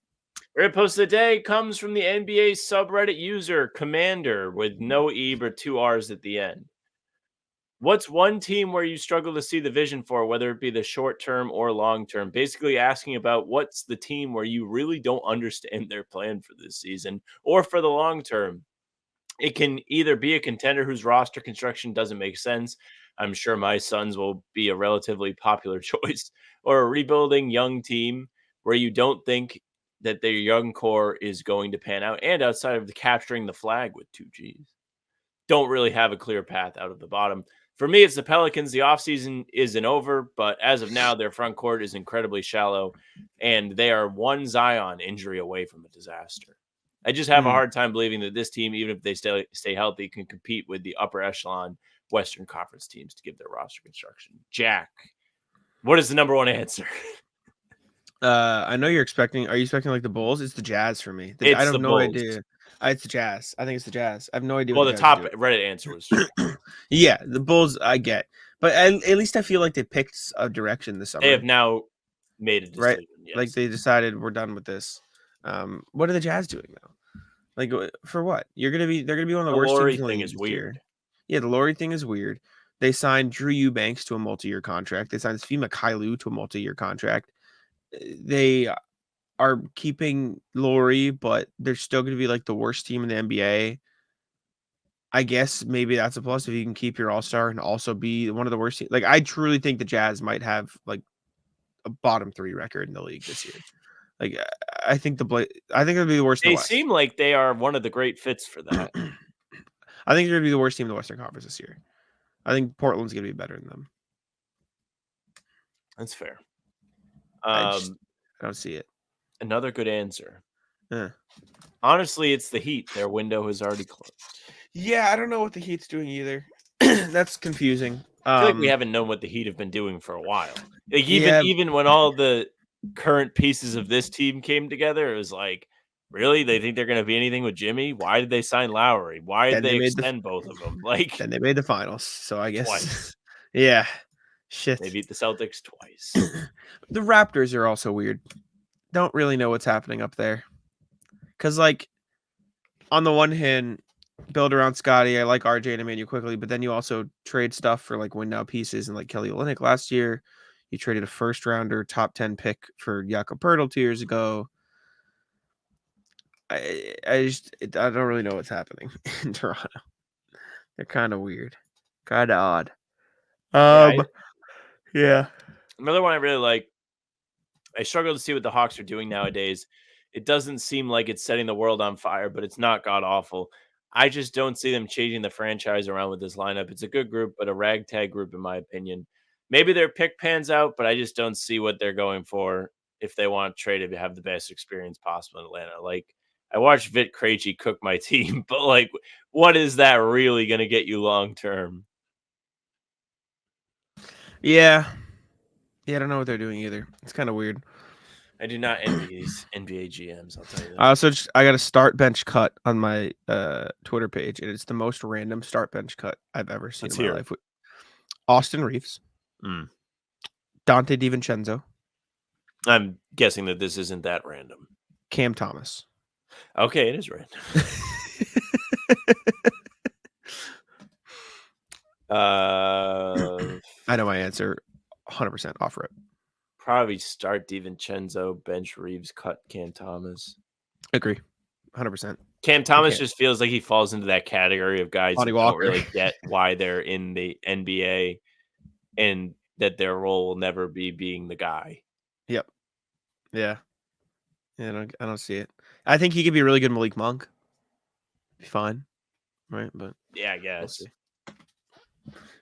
Reddit post of the day comes from the NBA subreddit user Commander with no E but 2 R's at the end. What's one team where you struggle to see the vision for, whether it be the short term or long term? Basically asking about what's the team where you really don't understand their plan for this season or for the long term. It can either be a contender whose roster construction doesn't make sense. I'm sure my Suns will be a relatively popular choice, or a rebuilding young team where you don't think that their young core is going to pan out. And outside of the capturing the flag with 2 Gs, don't really have a clear path out of the bottom. For me, it's the Pelicans. The offseason isn't over, but as of now, their front court is incredibly shallow, and they are one Zion injury away from a disaster. I just have a hard time believing that this team, even if they stay healthy, can compete with the upper echelon Western Conference teams to give their roster construction. Jack, what is the number one answer? I know you're expecting. Are you expecting like the Bulls? It's the Jazz for me. I have no idea. It's the Jazz. I think it's the Jazz. I have no idea. Well, the top Reddit answer was yeah, the Bulls. I get, but at least I feel like they picked a direction this summer. They have now made a decision. Right? Yes. Like they decided we're done with this. What are the Jazz doing now? Like for what? They're gonna be one of the worst Laurie teams in the league. Thing is weird. Year. Yeah, the Laurie thing is weird. They signed Drew Eubanks to a multi-year contract. They signed Svi Mykhailiuk to a multi-year contract. They are keeping Laurie, but they're still going to be like the worst team in the NBA. I guess maybe that's a plus if you can keep your all-star and also be one of the worst teams. Like I truly think the Jazz might have like a bottom 3 record in the league this year. Like I think it'll be the worst. They seem like they are one of the great fits for that. I think they're going to be the worst team in the Western Conference this year. I think Portland's going to be better than them. That's fair. I don't see it. Another good answer. Honestly, it's the Heat. Their window is already closed. Yeah, I don't know what the Heat's doing either. That's confusing. I feel like we haven't known what the Heat have been doing for a while. Like even when all the current pieces of this team came together, it was like, really? They think they're going to be anything with Jimmy? Why did they sign Lowry? Why did they extend both of them? Like, then they made the finals. So I guess twice. Yeah. Shit. They beat the Celtics twice. The Raptors are also weird. Don't really know what's happening up there. Because, like, on the one hand, build around Scotty. I like RJ and Emmanuel quickly, but then you also trade stuff for, like, win now pieces. And, like, Kelly Olynyk last year, you traded a first-rounder, top 10 pick for Jakob Poeltl 2 years ago. I don't really know what's happening in Toronto. They're kind of weird. Kind of odd. Yeah. Another one I really like struggle to see what the Hawks are doing nowadays. It doesn't seem like it's setting the world on fire, but it's not god awful. I just don't see them changing the franchise around with this lineup. It's a good group, but a ragtag group, in my opinion. Maybe their pick pans out, but I just don't see what they're going for if they want to trade to have the best experience possible in Atlanta. Like, I watched Vit Krejci cook my team, but like, what is that really going to get you long term? Yeah, I don't know what they're doing either. It's kind of weird. I do not envy these NBA GMs. I'll tell you that. I also I got a start bench cut on my Twitter page, and it's the most random start bench cut I've ever seen in my life. Austin Reeves, Dante DiVincenzo. I'm guessing that this isn't that random. Cam Thomas. Okay, it is random. I know my answer. 100% off rip. Probably start DiVincenzo, bench Reeves, cut Cam Thomas. Agree. 100%. Cam Thomas just feels like he falls into that category of guys who Walker. don't really get why they're in the NBA and that their role will never be being the guy. Yep. Yeah. Yeah, I don't see it. I think he could be a really good Malik Monk. Be fine. Right? But yeah, I guess.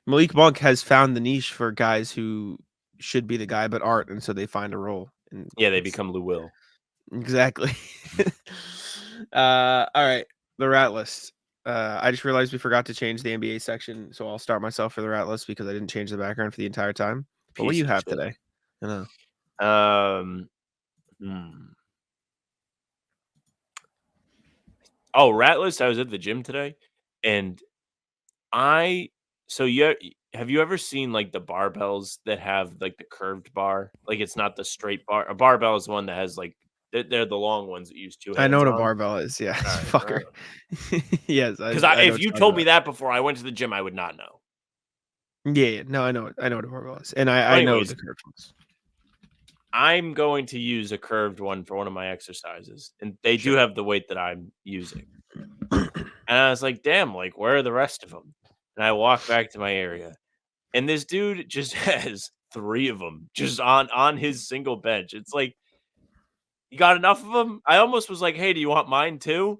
Malik Monk has found the niche for guys who should be the guy but aren't, and so they find a role. And yeah, they become Lou Will. Exactly. All right, the rat list. I just realized we forgot to change the NBA section, so I'll start myself for the rat list because I didn't change the background for the entire time. But what do you have today? I know. Oh, rat list. I was at the gym today, and have you ever seen like the barbells that have like the curved bar? Like it's not the straight bar. A barbell is one that has like they're the long ones that use two hands. I know what on. A barbell is. Yeah, right, fucker. Yes, because if you told me that before I went to the gym, I would not know. Yeah, no, I know what a barbell is, and I know the curved ones. I'm going to use a curved one for one of my exercises, and they do have the weight that I'm using. And I was like, damn, like, where are the rest of them? And I walk back to my area, and this dude just has 3 of them just on his single bench. It's like, you got enough of them? I almost was like, hey, do you want mine too?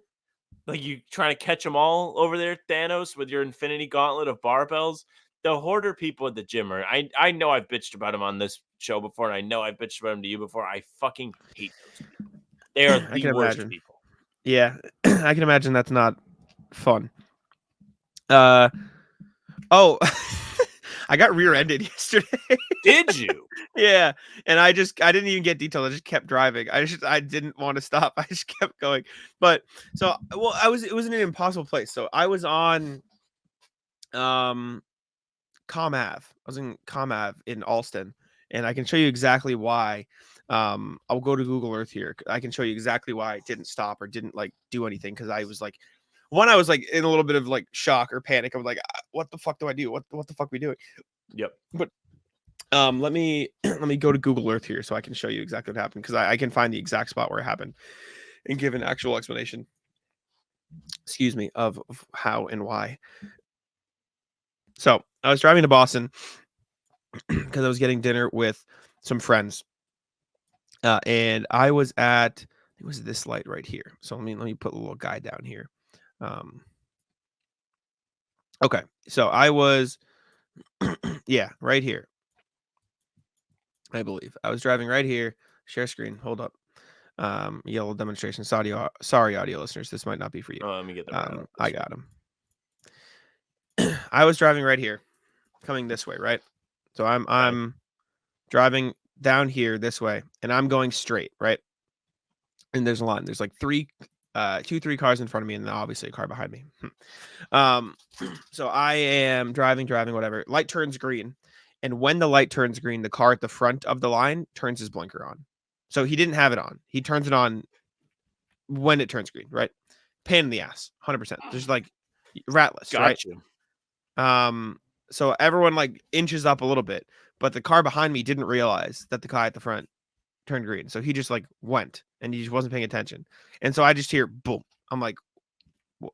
Like, you trying to catch them all over there, Thanos, with your infinity gauntlet of barbells? The hoarder people at the gym are, I know I've bitched about them on this show before, and I know I've bitched about them to you before. I fucking hate those people. They are the worst people. Yeah, I can imagine that's not fun. Oh, I got rear-ended yesterday. Did you? Yeah, and I didn't even get detailed. I just kept driving. I didn't want to stop. I just kept going. But so, well, it was in an impossible place. So I was on Com Ave. I was in Com Ave in Alston, and I can show you exactly why. I'll go to Google Earth here. I can show you exactly why I didn't stop or didn't like do anything because I was like, I was like in a little bit of like shock or panic. I'm like, what the fuck do I do? What the fuck are we doing? Yep. But let me go to Google Earth here so I can show you exactly what happened because I can find the exact spot where it happened and give an actual explanation. Excuse me, of how and why. So I was driving to Boston because I was getting dinner with some friends, and I was at it was this light right here. So let me put a little guide down here. Okay, so I was yeah, right here. I believe I was driving right here. Share screen. Hold up. Yellow demonstration. Sorry, audio listeners. This might not be for you. Let me get them. I got him. I was driving right here, coming this way, right? So I'm driving down here this way, and I'm going straight, right? And there's a line. There's like 3 cars in front of me, and then obviously a car behind me. So I am driving, whatever. Light turns green. And when the light turns green, the car at the front of the line turns his blinker on. So he didn't have it on. He turns it on when it turns green, right? Pain in the ass, 100%. Just like ratless, right? So everyone like inches up a little bit, but the car behind me didn't realize that the car at the front turned green. So he just like went and he just wasn't paying attention. And so I just hear boom. I'm like,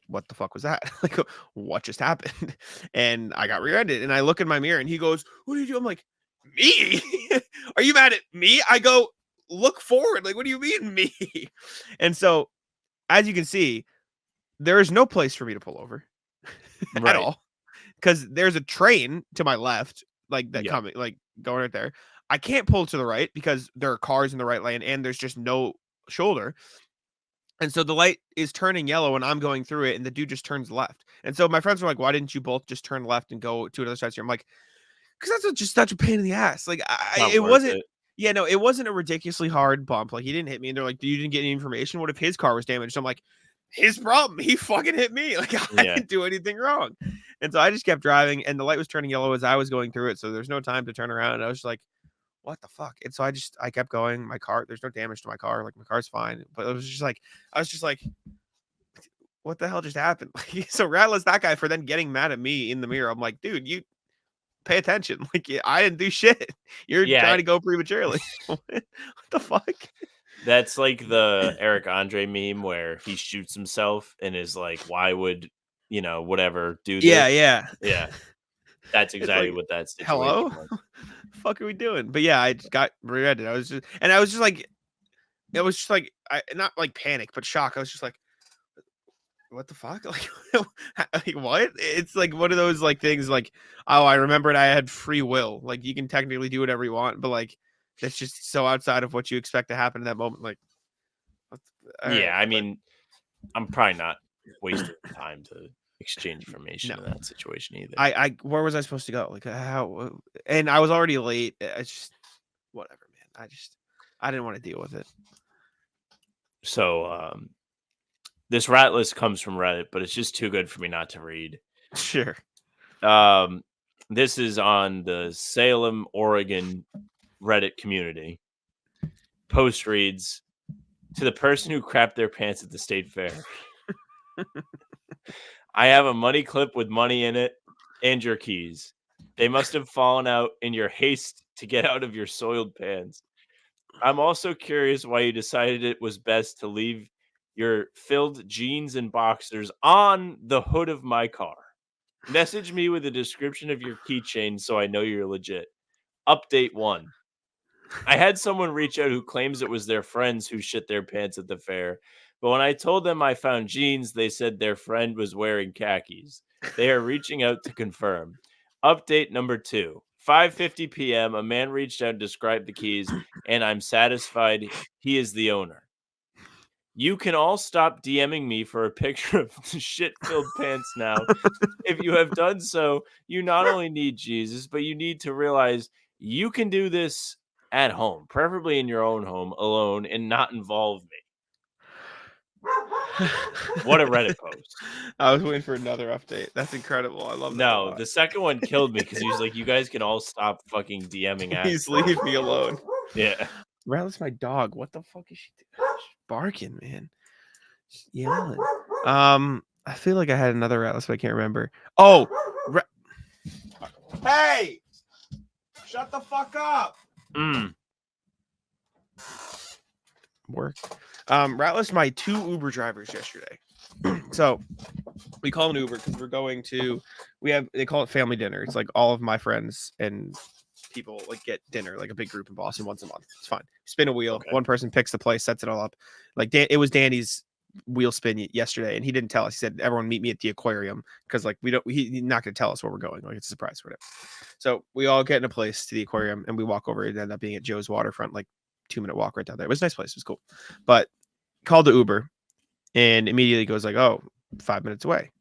what the fuck was that? Like, what just happened? And I got rear-ended, and I look in my mirror, and he goes, "What did you do?" I'm like, "Me? Are you mad at me?" I go, look forward. Like, what do you mean me? And so, as you can see, there is no place for me to pull over at all, because there's a train to my left, like that coming, like going right there. I can't pull to the right because there are cars in the right lane and there's just no shoulder. And so the light is turning yellow and I'm going through it and the dude just turns left. And so my friends were like, why didn't you both just turn left and go to another side? I'm like, because that's just such a pain in the ass. Like, it wasn't. Yeah, no, it wasn't a ridiculously hard bump. Like, he didn't hit me, and they're like, you didn't get any information. What if his car was damaged? I'm like, his problem. He fucking hit me. Like, I didn't do anything wrong. And so I just kept driving, and the light was turning yellow as I was going through it. So there's no time to turn around. And I was just like, what the fuck? And so I kept going. My car, there's no damage to my car. Like, my car's fine. But I was just like, what the hell just happened? Like, so Rattles that guy for then getting mad at me in the mirror. I'm like, dude, you pay attention. Like, I didn't do shit. You're trying to go prematurely. What the fuck? That's like the Eric Andre meme where he shoots himself and is like, why would, whatever do this? Yeah. That's exactly like, what that situation hello? was. Fuck are we doing? But yeah, I just got rear-ended. I was just like, not like panic, but shock. I was just like, what the fuck? Like, what? It's like one of those like things like, oh, I remembered I had free will. Like, you can technically do whatever you want, but like, that's just so outside of what you expect to happen in that moment. Like, I mean, I'm probably not wasting time to exchange information in that situation either. Where was I supposed to go? Like, how? And I was already late. I just, whatever, man. I didn't want to deal with it. So, this rat list comes from Reddit, but it's just too good for me not to read. Sure. This is on the Salem, Oregon Reddit community. Post reads, to the person who crapped their pants at the state fair. I have a money clip with money in it and your keys. They must have fallen out in your haste to get out of your soiled pants. I'm also curious why you decided it was best to leave your filled jeans and boxers on the hood of my car. Message me with a description of your keychain so I know you're legit. Update 1. I had someone reach out who claims it was their friends who shit their pants at the fair. But when I told them I found jeans, they said their friend was wearing khakis. They are reaching out to confirm. Update number 2. 5:50 p.m. A man reached out and described the keys, and I'm satisfied he is the owner. You can all stop DMing me for a picture of the shit-filled pants now. If you have done so, you not only need Jesus, but you need to realize you can do this at home, preferably in your own home, alone, and not involve me. What a Reddit post. I was waiting for another update. That's incredible. I love that. No, the second one killed me because he was like, you guys can all stop fucking DMing at Please leave me alone. Yeah. Rattle's my dog. What the fuck is she doing? She's barking, man. She's yelling. I feel like I had another Rattless, but I can't remember. Oh, hey! Shut the fuck up! Work. Rattless, my 2 Uber drivers yesterday. So we call an Uber because we're going to. They call it family dinner. It's like all of my friends and people like get dinner, like a big group in Boston once a month. It's fine. Spin a wheel. Okay. One person picks the place, sets it all up. Like it was Danny's wheel spin yesterday, and he didn't tell us. He said, "Everyone meet me at the aquarium," because like he's not going to tell us where we're going. Like it's a surprise or whatever. So we all get in a place to the aquarium, and we walk over. It ended up being at Joe's Waterfront, like 2-minute walk right down there. It was a nice place. It was cool. But called the Uber, and immediately goes like, "Oh, 5 minutes away."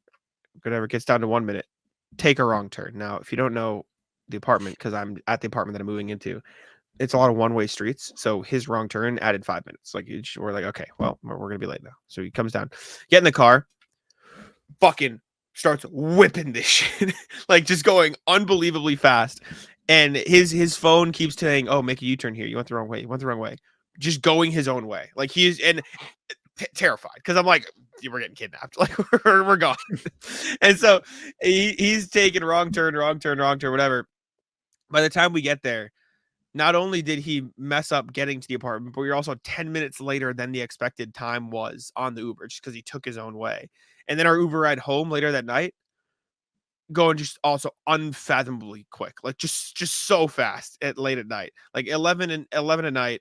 Whatever, gets down to 1 minute. Take a wrong turn. Now, if you don't know the apartment, because I'm at the apartment that I'm moving into, it's a lot of one-way streets. So his wrong turn added 5 minutes. Like we're like, okay, well, we're gonna be late now. So he comes down, get in the car, fucking starts whipping this shit, like just going unbelievably fast. And his phone keeps saying, "Oh, make a U-turn here. You went the wrong way. You went the wrong way." Just going his own way. Like he is terrified because I'm like, we're getting kidnapped. Like we're gone. And so he's taking wrong turn, whatever. By the time we get there, not only did he mess up getting to the apartment, but we're also 10 minutes later than the expected time was on the Uber just because he took his own way. And then our Uber ride home later that night, going just also unfathomably quick, like just so fast late at night, like 11 at night.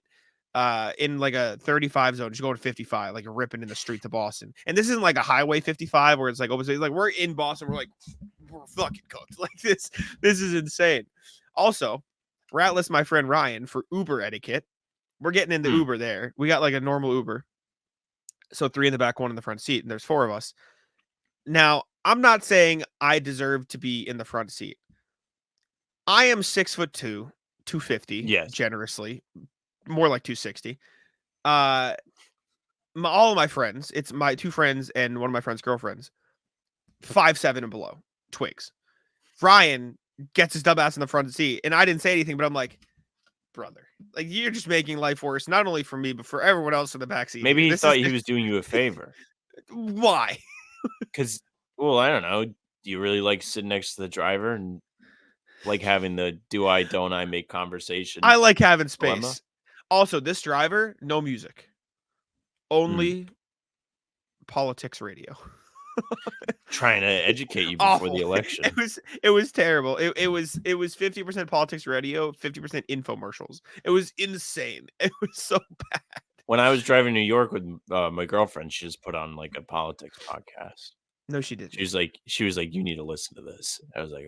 in like a 35 zone, just going to 55, like ripping in the streets of Boston. And this isn't like a highway 55 where it's like open. Like we're in Boston, we're fucking cooked. Like this is insane. Also, Ratless, my friend Ryan, for Uber etiquette, we're getting in the Uber there. We got like a normal Uber, so 3 in the back, 1 in the front seat, and there's 4 of us. Now, I'm not saying I deserve to be in the front seat. I am 6'2", 250. Yes, generously. More like 260. All of my friends, it's my 2 friends and one of my friends' girlfriends, 5'7" and below, twigs. Ryan gets his dumb ass in the front seat, and I didn't say anything, but I'm like, brother, like you're just making life worse, not only for me, but for everyone else in the backseat. Maybe he thought he was doing you a favor. Why? Because, well, I don't know. Do you really like sitting next to the driver and like having the do I, don't I make conversation? I like having space. Dilemma? Also, this driver, no music. Only politics radio. Trying to educate you before the election. It was terrible. It was 50% politics radio, 50% infomercials. It was insane. It was so bad. When I was driving New York with my girlfriend, she just put on like a politics podcast. No, she didn't. She was like, you need to listen to this. I was like,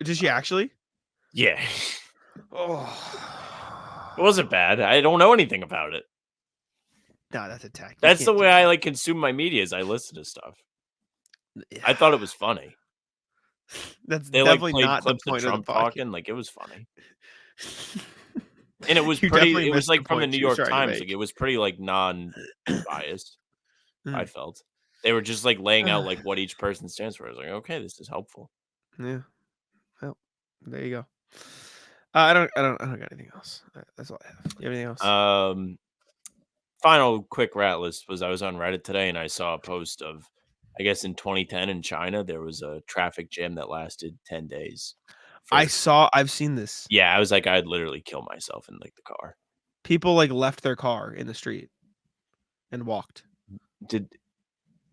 did she actually? Yeah. Oh, it wasn't bad. I don't know anything about it. No, that's a tactic. That's the way I like consume my media. Is I listen to stuff. Yeah. I thought it was funny. That's they definitely like not the clips point of Trump of the podcast. talking. Like it was funny. And it was You pretty. definitely It was missed like the from the point New she was York trying to Times. make. Like it was pretty like non-biased. I Mm. felt they were just like laying out like what each person stands for. I was like, okay, this is helpful. Yeah. Well, there you go. I don't got anything else. That's all I have. You have anything else? Final quick rat list was I was on Reddit today and I saw a post of, I guess in 2010 in China there was a traffic jam that lasted 10 days. I've seen this. Yeah, I was like, I'd literally kill myself in like the car. People like left their car in the street and walked.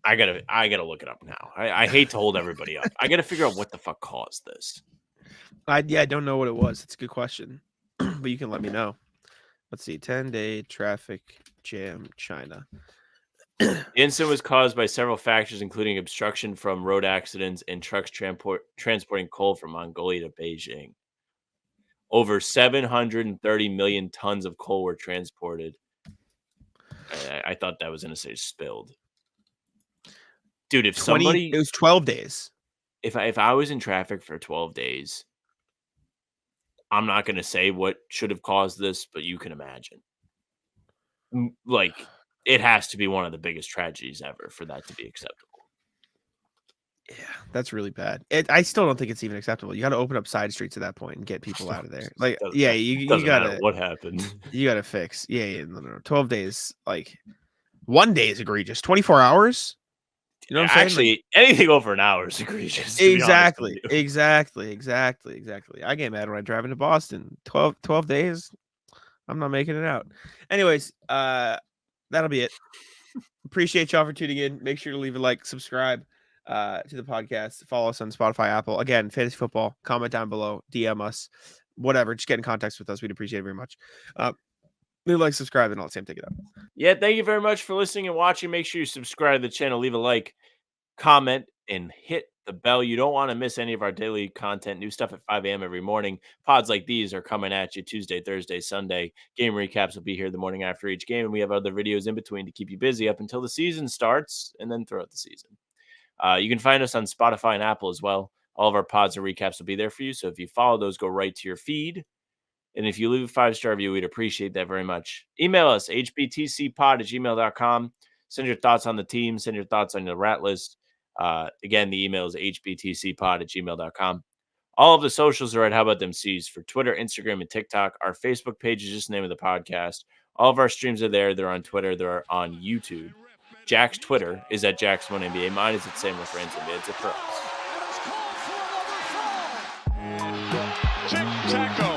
I gotta look it up now. I hate to hold everybody up. I gotta figure out what the fuck caused this. I don't know what it was. It's a good question, but you can let me know. Let's see. 10-day traffic jam, China. The incident was caused by several factors, including obstruction from road accidents and trucks transporting coal from Mongolia to Beijing. Over 730 million tons of coal were transported. I thought that was going to say spilled. Dude, if somebody... It was 12 days. If I was in traffic for 12 days, I'm not going to say what should have caused this, but you can imagine. Like, it has to be one of the biggest tragedies ever for that to be acceptable. Yeah, that's really bad. I still don't think it's even acceptable. You got to open up side streets at that point and get people out of there. Like, yeah, you got to... What happened? You got to fix. Yeah, no. 12 days. Like, 1 day is egregious. 24 hours? You know what I'm saying? Actually, anything over an hour is egregious. Exactly. I get mad when I drive into Boston. 12 days, I'm not making it out. Anyways, that'll be it. Appreciate y'all for tuning in. Make sure to leave a like, subscribe to the podcast. Follow us on Spotify, Apple. Again, fantasy football. Comment down below. DM us. Whatever. Just get in contact with us. We'd appreciate it very much. Leave a like, subscribe, and I'll take it up. Yeah, thank you very much for listening and watching. Make sure you subscribe to the channel, leave a like, comment, and hit the bell. You don't want to miss any of our daily content. New stuff at 5 a.m. every morning. Pods like these are coming at you Tuesday, Thursday, Sunday. Game recaps will be here the morning after each game, and we have other videos in between to keep you busy up until the season starts and then throughout the season. You can find us on Spotify and Apple as well. All of our pods and recaps will be there for you, so if you follow those, go right to your feed. And if you leave a 5-star review, we'd appreciate that very much. Email us, hbtcpod@gmail.com. Send your thoughts on the team. Send your thoughts on the rat list. Again, the email is hbtcpod@gmail.com. All of the socials are at How About Them C's for Twitter, Instagram, and TikTok. Our Facebook page is just the name of the podcast. All of our streams are there. They're on Twitter. They're on YouTube. Jack's Twitter is at Jack's1NBA. Mine is at Sam with Ransom. It's it for us. Tic-tac-toe.